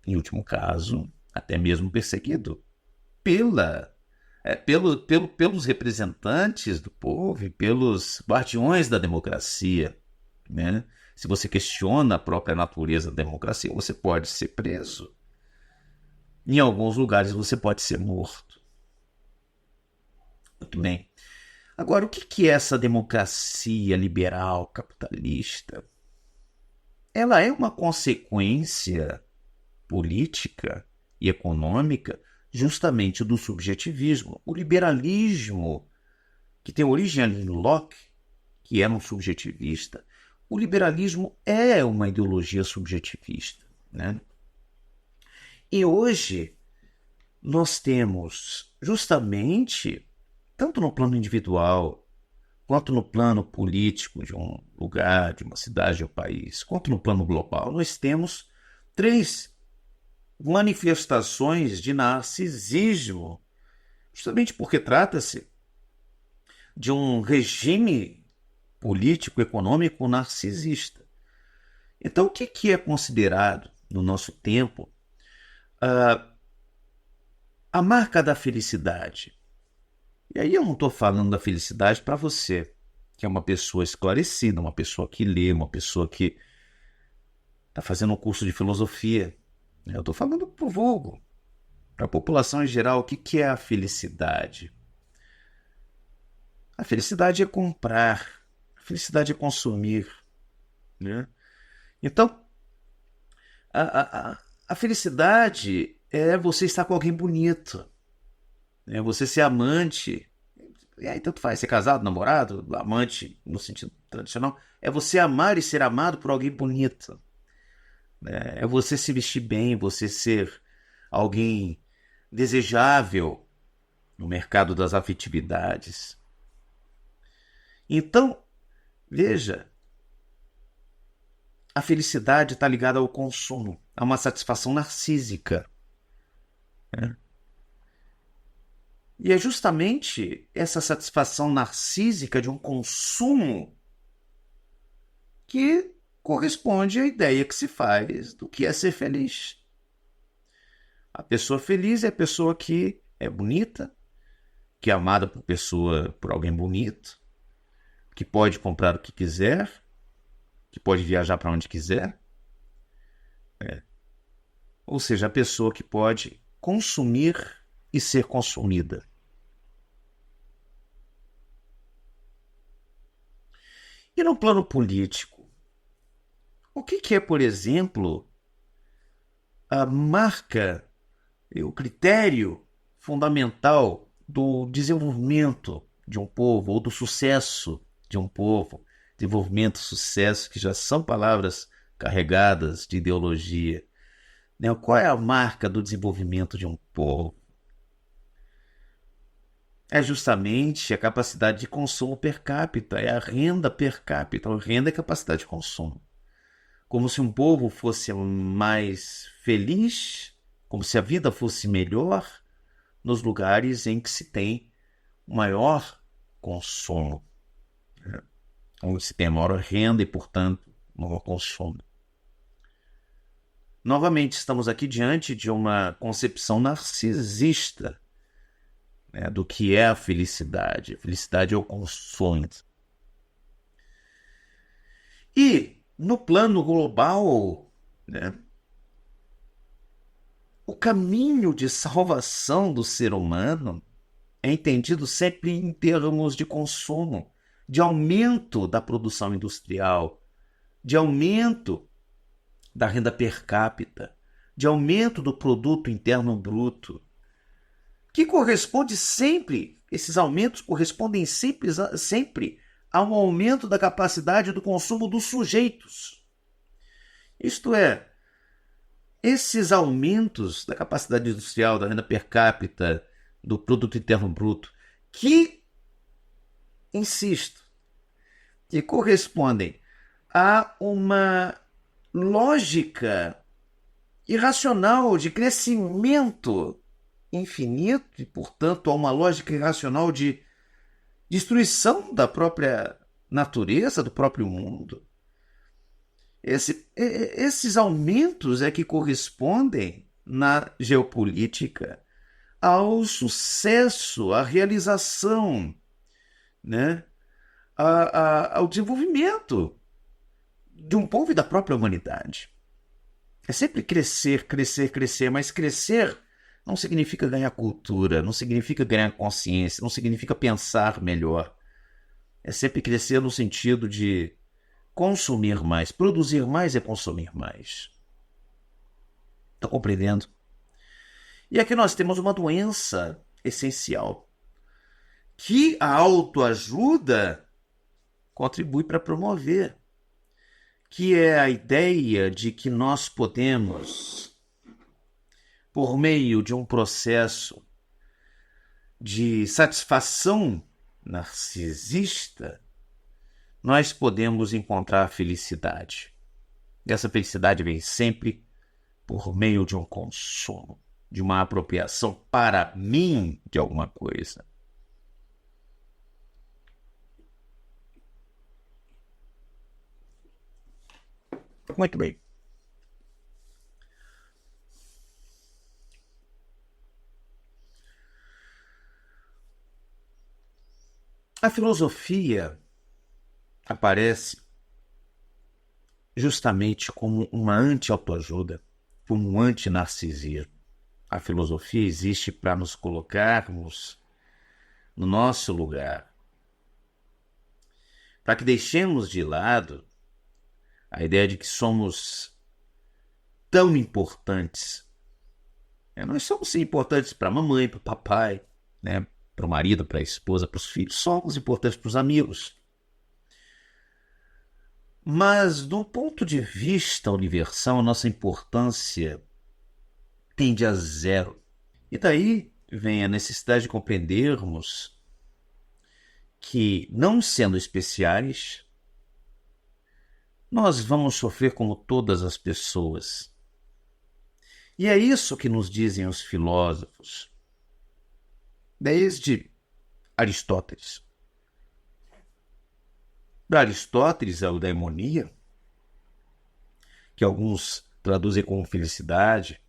Speaker 1: em último caso, até mesmo perseguido pelos representantes do povo e pelos guardiões da democracia. Né? Se você questiona a própria natureza da democracia, você pode ser preso. Em alguns lugares você pode ser morto. Muito bem. Agora, o que é essa democracia liberal capitalista? Ela é uma consequência política e econômica justamente do subjetivismo. O liberalismo, que tem origem ali em Locke, que era um subjetivista, o liberalismo é uma ideologia subjetivista. Né? E hoje nós temos justamente, tanto no plano individual quanto no plano político de um lugar, de uma cidade ou país, quanto no plano global, nós temos três manifestações de narcisismo, justamente porque trata-se de um regime político-econômico narcisista. Então, o que é considerado, no nosso tempo, a marca da felicidade? E aí eu não estou falando da felicidade para você, que é uma pessoa esclarecida, uma pessoa que lê, uma pessoa que está fazendo um curso de filosofia. Eu estou falando para o vulgo, para a população em geral. O que é a felicidade? A felicidade é comprar, a felicidade é consumir, né? Então, a felicidade é você estar com alguém bonito, é você ser amante. E aí tanto faz, ser casado, namorado, amante no sentido tradicional. É você amar e ser amado por alguém bonito. É você se vestir bem, você ser alguém desejável no mercado das afetividades. Então, veja, a felicidade está ligada ao consumo, a uma satisfação narcísica, né? E é justamente essa satisfação narcísica de um consumo que corresponde à ideia que se faz do que é ser feliz. A pessoa feliz é a pessoa que é bonita, que é amada por alguém bonito, que pode comprar o que quiser, que pode viajar para onde quiser. Ou seja, a pessoa que pode consumir e ser consumida. E no plano político, o que é, por exemplo, a marca, o critério fundamental do desenvolvimento de um povo ou do sucesso de um povo? Desenvolvimento, sucesso, que já são palavras carregadas de ideologia, né? Qual é a marca do desenvolvimento de um povo? É justamente a capacidade de consumo per capita, é a renda per capita. A renda é a capacidade de consumo. Como se um povo fosse mais feliz, como se a vida fosse melhor nos lugares em que se tem maior consumo, onde se tem maior renda e, portanto, maior consumo. Novamente, estamos aqui diante de uma concepção narcisista, né, do que é a felicidade. A felicidade é o consumo. E, no plano global, né, o caminho de salvação do ser humano é entendido sempre em termos de consumo, de aumento da produção industrial, de aumento da renda per capita, de aumento do produto interno bruto, que corresponde sempre, esses aumentos correspondem sempre a um aumento da capacidade do consumo dos sujeitos. Isto é, esses aumentos da capacidade industrial, da renda per capita, do produto interno bruto, que, insisto, que correspondem a uma lógica irracional de crescimento infinito e, portanto, a uma lógica irracional de destruição da própria natureza, do próprio mundo. Esses aumentos é que correspondem na geopolítica ao sucesso, à realização, né? Ao desenvolvimento de um povo e da própria humanidade. É sempre crescer, crescer, crescer, mas crescer não significa ganhar cultura, não significa ganhar consciência, não significa pensar melhor. É sempre crescer no sentido de consumir mais. Produzir mais é consumir mais. Está compreendendo? E aqui nós temos uma doença essencial que a autoajuda contribui para promover, que é a ideia de que nós podemos, por meio de um processo de satisfação narcisista, nós podemos encontrar a felicidade. E essa felicidade vem sempre por meio de um consumo, de uma apropriação para mim de alguma coisa. Muito bem. A filosofia aparece justamente como uma anti-autoajuda, como um anti-narcisismo. A filosofia existe para nos colocarmos no nosso lugar, para que deixemos de lado a ideia de que somos tão importantes. Nós somos sim importantes para a mamãe, para o papai, né? Para o marido, para a esposa, para os filhos. Somos importantes para os amigos. Mas, do ponto de vista universal, a nossa importância tende a zero. E daí vem a necessidade de compreendermos que, não sendo especiais, nós vamos sofrer como todas as pessoas. E é isso que nos dizem os filósofos, desde Aristóteles. Para Aristóteles, a eudaimonia, que alguns traduzem como felicidade,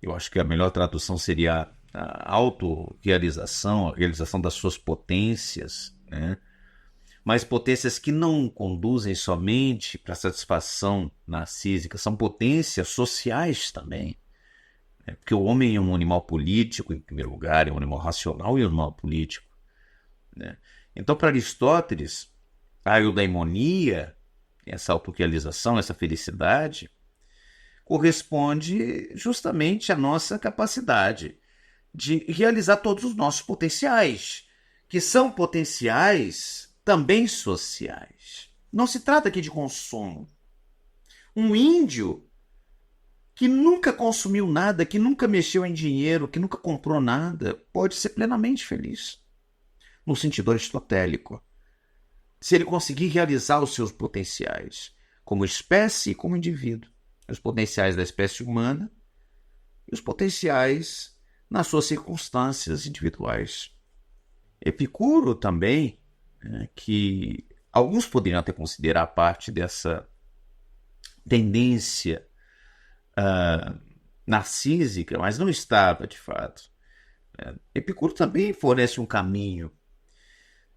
Speaker 1: eu acho que a melhor tradução seria a autorrealização, a realização das suas potências, né? Mas potências que não conduzem somente para a satisfação narcísica, são potências sociais também. Porque o homem é um animal político, em primeiro lugar, é um animal racional e um animal político. Né? Então, para Aristóteles, a eudaimonia, essa autorrealização, essa felicidade, corresponde justamente à nossa capacidade de realizar todos os nossos potenciais, que são potenciais também sociais. Não se trata aqui de consumo. Um índio que nunca consumiu nada, que nunca mexeu em dinheiro, que nunca comprou nada, pode ser plenamente feliz, no sentido aristotélico, se ele conseguir realizar os seus potenciais, como espécie e como indivíduo. Os potenciais da espécie humana e os potenciais nas suas circunstâncias individuais. Epicuro também, que alguns poderiam até considerar parte dessa tendência narcísica, mas não estava de fato. Epicuro também fornece um caminho.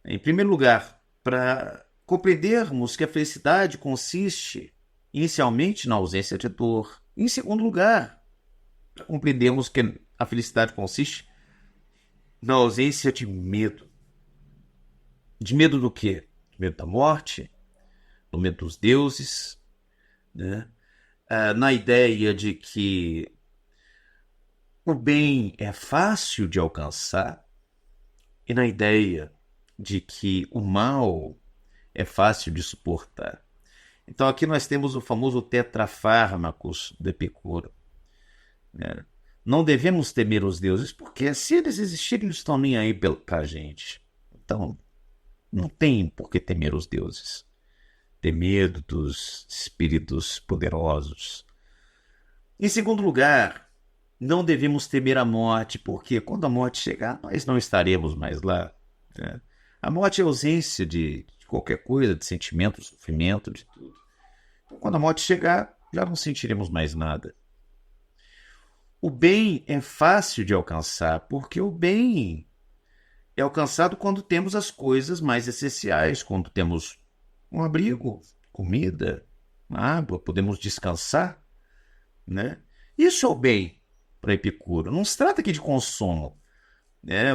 Speaker 1: Em primeiro lugar, para compreendermos que a felicidade consiste inicialmente na ausência de dor. Em segundo lugar, para compreendermos que a felicidade consiste na ausência de medo. De medo do quê? De medo da morte, do medo dos deuses, né? Na ideia de que o bem é fácil de alcançar e na ideia de que o mal é fácil de suportar. Então aqui nós temos o famoso tetrafármacos do Epicuro. Não devemos temer os deuses, porque se eles existirem, eles estão nem aí para a gente. Então, não tem por que temer os deuses. Ter medo dos espíritos poderosos. Em segundo lugar, não devemos temer a morte, porque quando a morte chegar, nós não estaremos mais lá. Né? A morte é a ausência de qualquer coisa, de sentimento, de sofrimento, de tudo. Então, quando a morte chegar, já não sentiremos mais nada. O bem é fácil de alcançar, porque o bem é alcançado quando temos as coisas mais essenciais, quando temos um abrigo, comida, água, podemos descansar, né? Isso é o bem para Epicuro. Não se trata aqui de consumo.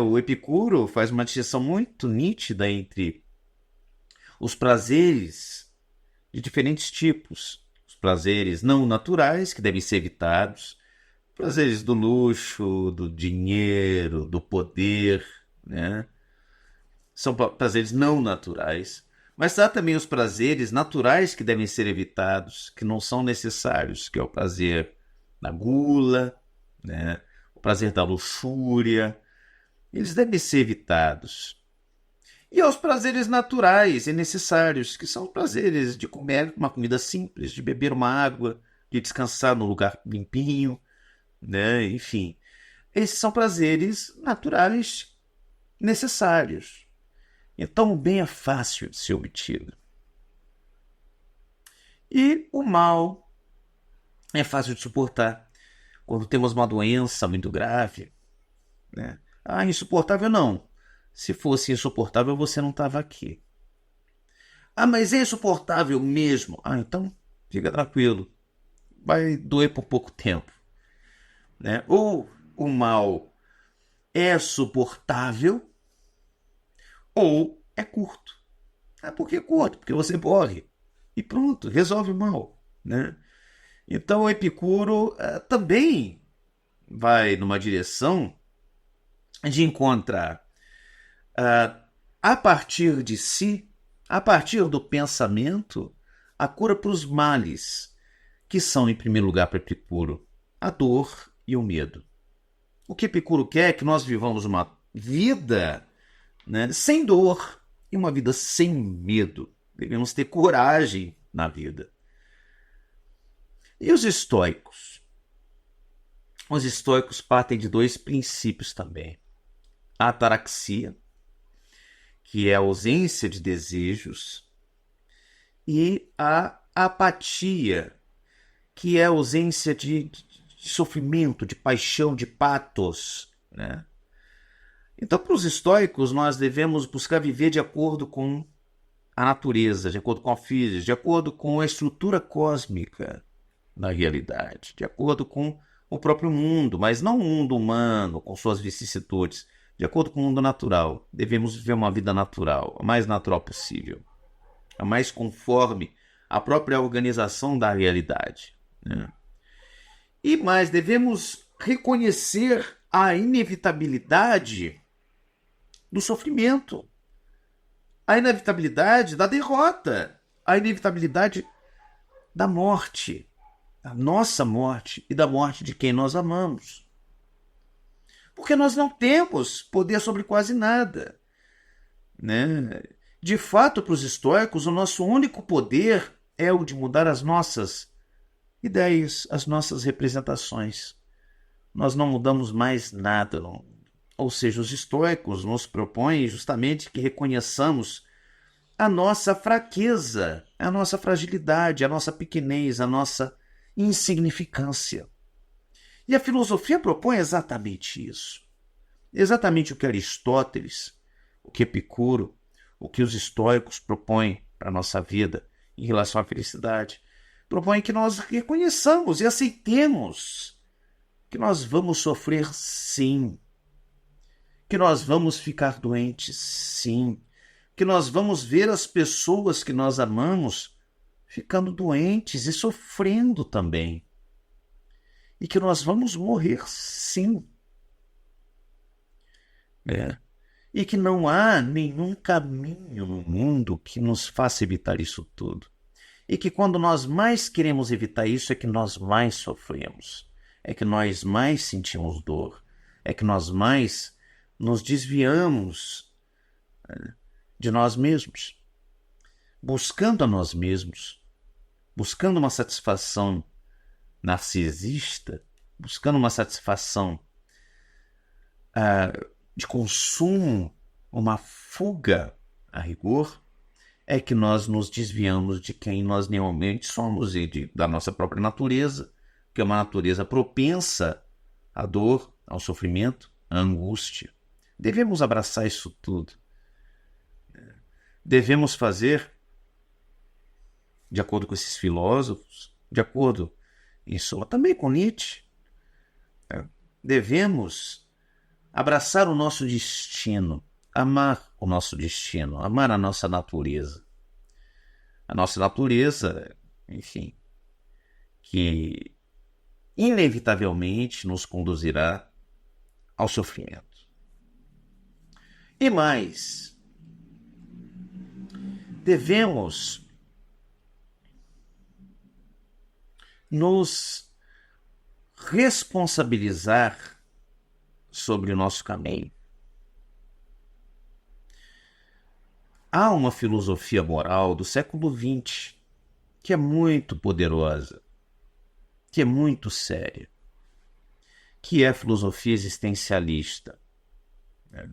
Speaker 1: O Epicuro faz uma distinção muito nítida entre os prazeres de diferentes tipos. Os prazeres não naturais, que devem ser evitados, prazeres do luxo, do dinheiro, do poder, né? São prazeres não naturais. Mas há também os prazeres naturais que devem ser evitados, que não são necessários, que é o prazer da gula, né? O prazer da luxúria. Eles devem ser evitados. E aos prazeres naturais e necessários, que são os prazeres de comer uma comida simples, de beber uma água, de descansar num lugar limpinho, né? Enfim, esses são prazeres naturais necessários. Então o bem é fácil de ser obtido. E o mal é fácil de suportar. Quando temos uma doença muito grave, né? Ah, insuportável não. Se fosse insuportável, você não estava aqui. Ah, mas é insuportável mesmo. Ah, então fica tranquilo. Vai doer por pouco tempo, né? Ou o mal é suportável ou é curto. Ah, por que curto? Porque você morre. E pronto, resolve o mal, né? Então o Epicuro também vai numa direção de encontrar a partir de si, a partir do pensamento, a cura para os males, que são, em primeiro lugar, para Epicuro, a dor e o medo. O que Epicuro quer é que nós vivamos uma vida, né, sem dor e uma vida sem medo. Devemos ter coragem na vida. E os estoicos? Os estoicos partem de dois princípios também. A ataraxia, que é a ausência de desejos, e a apatia, que é a ausência de sofrimento, de paixão, de patos, né? Então, para os estoicos, nós devemos buscar viver de acordo com a natureza, de acordo com a física, de acordo com a estrutura cósmica da realidade, de acordo com o próprio mundo, mas não o mundo humano, com suas vicissitudes, de acordo com o mundo natural. Devemos viver uma vida natural, a mais natural possível, a mais conforme a própria organização da realidade, né? E mais, devemos reconhecer a inevitabilidade do sofrimento, a inevitabilidade da derrota, a inevitabilidade da morte, da nossa morte e da morte de quem nós amamos. Porque nós não temos poder sobre quase nada, né? De fato, para os estoicos, o nosso único poder é o de mudar as nossas ideias, as nossas representações. Nós não mudamos mais nada. Não. Ou seja, os estoicos nos propõem justamente que reconheçamos a nossa fraqueza, a nossa fragilidade, a nossa pequenez, a nossa insignificância. E a filosofia propõe exatamente isso. Exatamente o que Aristóteles, o que Epicuro, o que os estoicos propõem para a nossa vida em relação à felicidade. Propõe que nós reconheçamos e aceitemos que nós vamos sofrer sim, que nós vamos ficar doentes sim, que nós vamos ver as pessoas que nós amamos ficando doentes e sofrendo também, e que nós vamos morrer sim, e que não há nenhum caminho no mundo que nos faça evitar isso tudo, e que quando nós mais queremos evitar isso é que nós mais sofremos, é que nós mais sentimos dor, é que nós mais nos desviamos de nós mesmos, buscando a nós mesmos, buscando uma satisfação narcisista, buscando uma satisfação de consumo, uma fuga a rigor, é que nós nos desviamos de quem nós realmente somos e da nossa própria natureza, que é uma natureza propensa à dor, ao sofrimento, à angústia. Devemos abraçar isso tudo. Devemos fazer, de acordo com esses filósofos, de acordo, em suma, também com Nietzsche, devemos abraçar o nosso destino, amar o nosso destino, amar a nossa natureza. A nossa natureza, enfim, que inevitavelmente nos conduzirá ao sofrimento. E mais, devemos nos responsabilizar sobre o nosso caminho. Há uma filosofia moral do século XX que é muito poderosa, que é muito séria, que é a filosofia existencialista, né?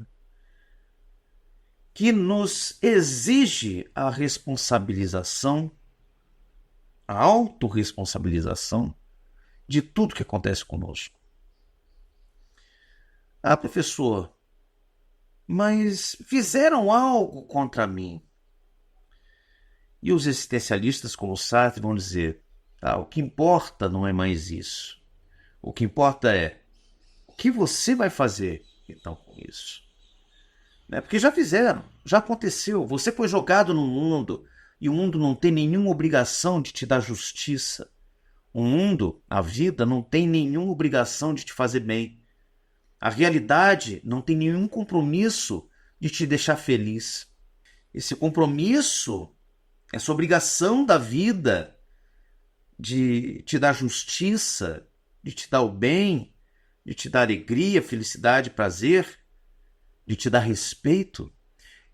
Speaker 1: Que nos exige a responsabilização, a autorresponsabilização de tudo que acontece conosco. Ah, professor, mas fizeram algo contra mim. E os existencialistas, como Sartre, vão dizer: o que importa não é mais isso. O que importa é o que você vai fazer, então, com isso. Né? Porque já fizeram, já aconteceu. Você foi jogado no mundo e o mundo não tem nenhuma obrigação de te dar justiça. O mundo, a vida, não tem nenhuma obrigação de te fazer bem. A realidade não tem nenhum compromisso de te deixar feliz. Esse compromisso, essa obrigação da vida de te dar justiça, de te dar o bem, de te dar alegria, felicidade, prazer, de te dar respeito,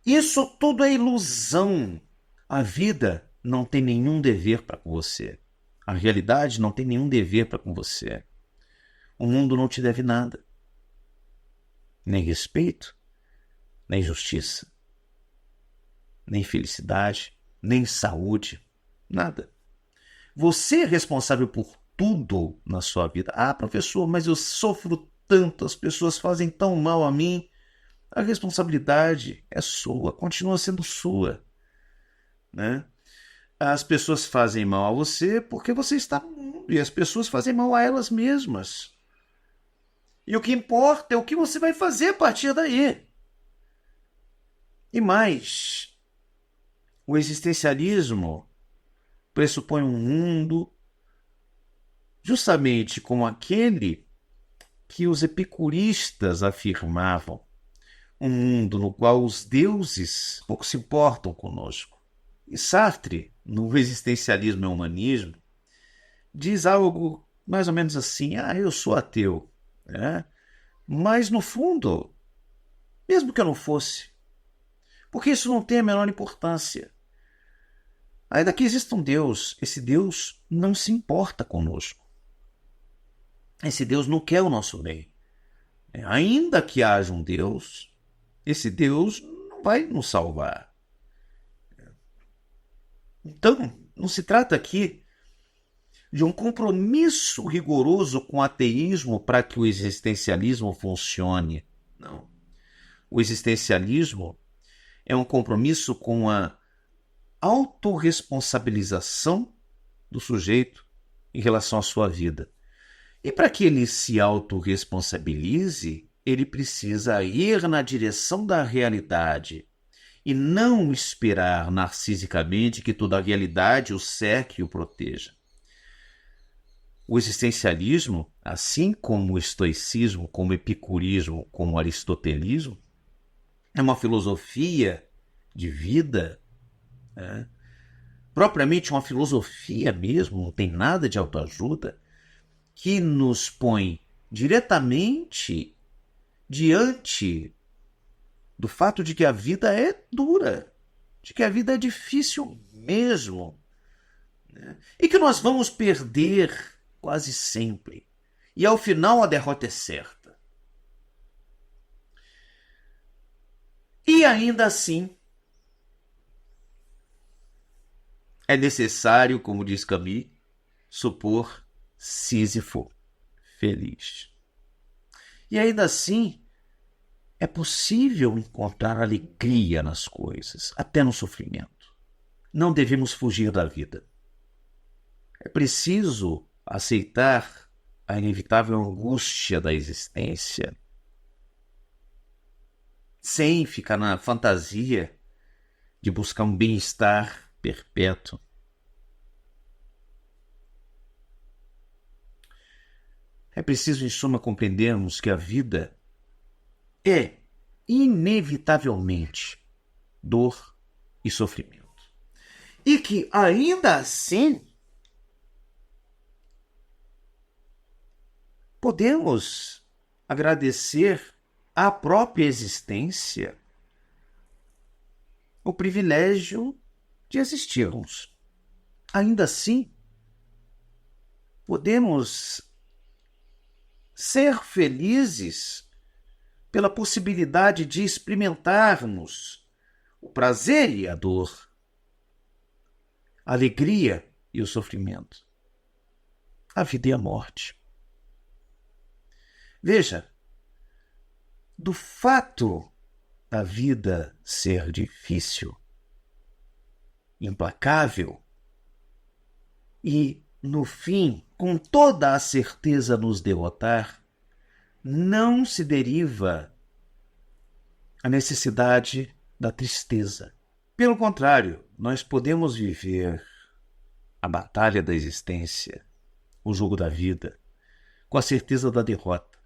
Speaker 1: isso tudo é ilusão. A vida não tem nenhum dever para com você. A realidade não tem nenhum dever para com você. O mundo não te deve nada. Nem respeito, nem justiça, nem felicidade, nem saúde, nada. Você é responsável por tudo na sua vida. Ah, professor, mas eu sofro tanto, as pessoas fazem tão mal a mim. A responsabilidade é sua, continua sendo sua, né? As pessoas fazem mal a você porque você está no mundo e as pessoas fazem mal a elas mesmas. E o que importa é o que você vai fazer a partir daí. E mais, o existencialismo pressupõe um mundo justamente como aquele que os epicuristas afirmavam, um mundo no qual os deuses pouco se importam conosco. E Sartre, no Existencialismo e Humanismo, diz algo mais ou menos assim: eu sou ateu, né? Mas no fundo, mesmo que eu não fosse, porque isso não tem a menor importância. Ainda que exista um Deus, esse Deus não se importa conosco. Esse Deus não quer o nosso bem. Ainda que haja um Deus, esse Deus não vai nos salvar. Então, não se trata aqui de um compromisso rigoroso com o ateísmo para que o existencialismo funcione. Não. O existencialismo é um compromisso com a autorresponsabilização do sujeito em relação à sua vida. E para que ele se autorresponsabilize, ele precisa ir na direção da realidade e não esperar narcisicamente que toda a realidade o cerque e o proteja. O existencialismo, assim como o estoicismo, como o epicurismo, como o aristotelismo, é uma filosofia de vida, propriamente uma filosofia mesmo, não tem nada de autoajuda, que nos põe diretamente diante do fato de que a vida é dura, de que a vida é difícil mesmo, né? E que nós vamos perder quase sempre. E ao final a derrota é certa. E ainda assim, é necessário, como diz Camus, supor Sísifo feliz. E ainda assim, é possível encontrar alegria nas coisas, até no sofrimento. Não devemos fugir da vida. É preciso aceitar a inevitável angústia da existência, sem ficar na fantasia de buscar um bem-estar perpétuo. É preciso, em suma, compreendermos que a vida é, inevitavelmente, dor e sofrimento. E que, ainda assim, podemos agradecer à própria existência o privilégio de existirmos. Ainda assim, podemos ser felizes pela possibilidade de experimentarmos o prazer e a dor, a alegria e o sofrimento, a vida e a morte. Veja, do fato da vida ser difícil, implacável e, no fim, com toda a certeza nos derrotar, não se deriva a necessidade da tristeza. Pelo contrário, nós podemos viver a batalha da existência, o jogo da vida, com a certeza da derrota,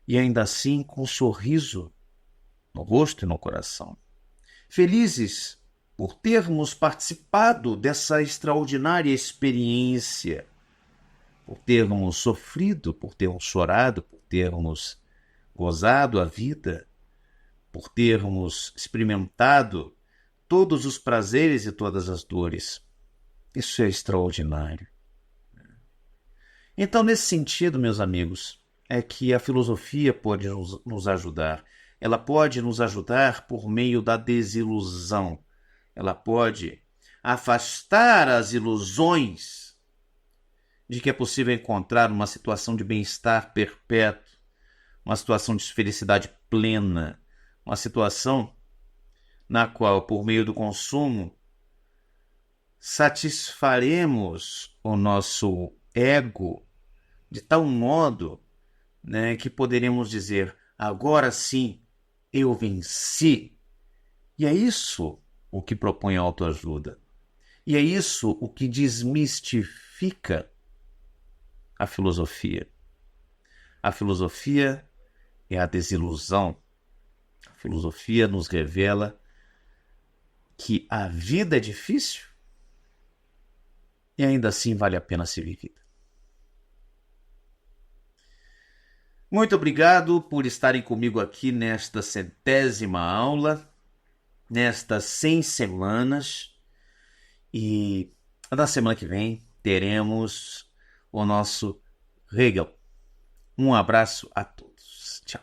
Speaker 1: e ainda assim com um sorriso no rosto e no coração. Felizes por termos participado dessa extraordinária experiência, por termos sofrido, por termos chorado, por termos gozado a vida, por termos experimentado todos os prazeres e todas as dores. Isso é extraordinário. Então, nesse sentido, meus amigos, é que a filosofia pode nos ajudar. Ela pode nos ajudar por meio da desilusão. Ela pode afastar as ilusões de que é possível encontrar uma situação de bem-estar perpétuo, uma situação de felicidade plena, uma situação na qual, por meio do consumo, satisfaremos o nosso ego de tal modo, que poderemos dizer, agora sim, eu venci. E é isso o que propõe a autoajuda. E é isso o que desmistifica a filosofia. A filosofia é a desilusão. A filosofia nos revela que a vida é difícil e ainda assim vale a pena ser vivida. Muito obrigado por estarem comigo aqui nesta 100ª aula, nestas 100 semanas. E na semana que vem teremos o nosso Hegel. Um abraço a todos. Tchau.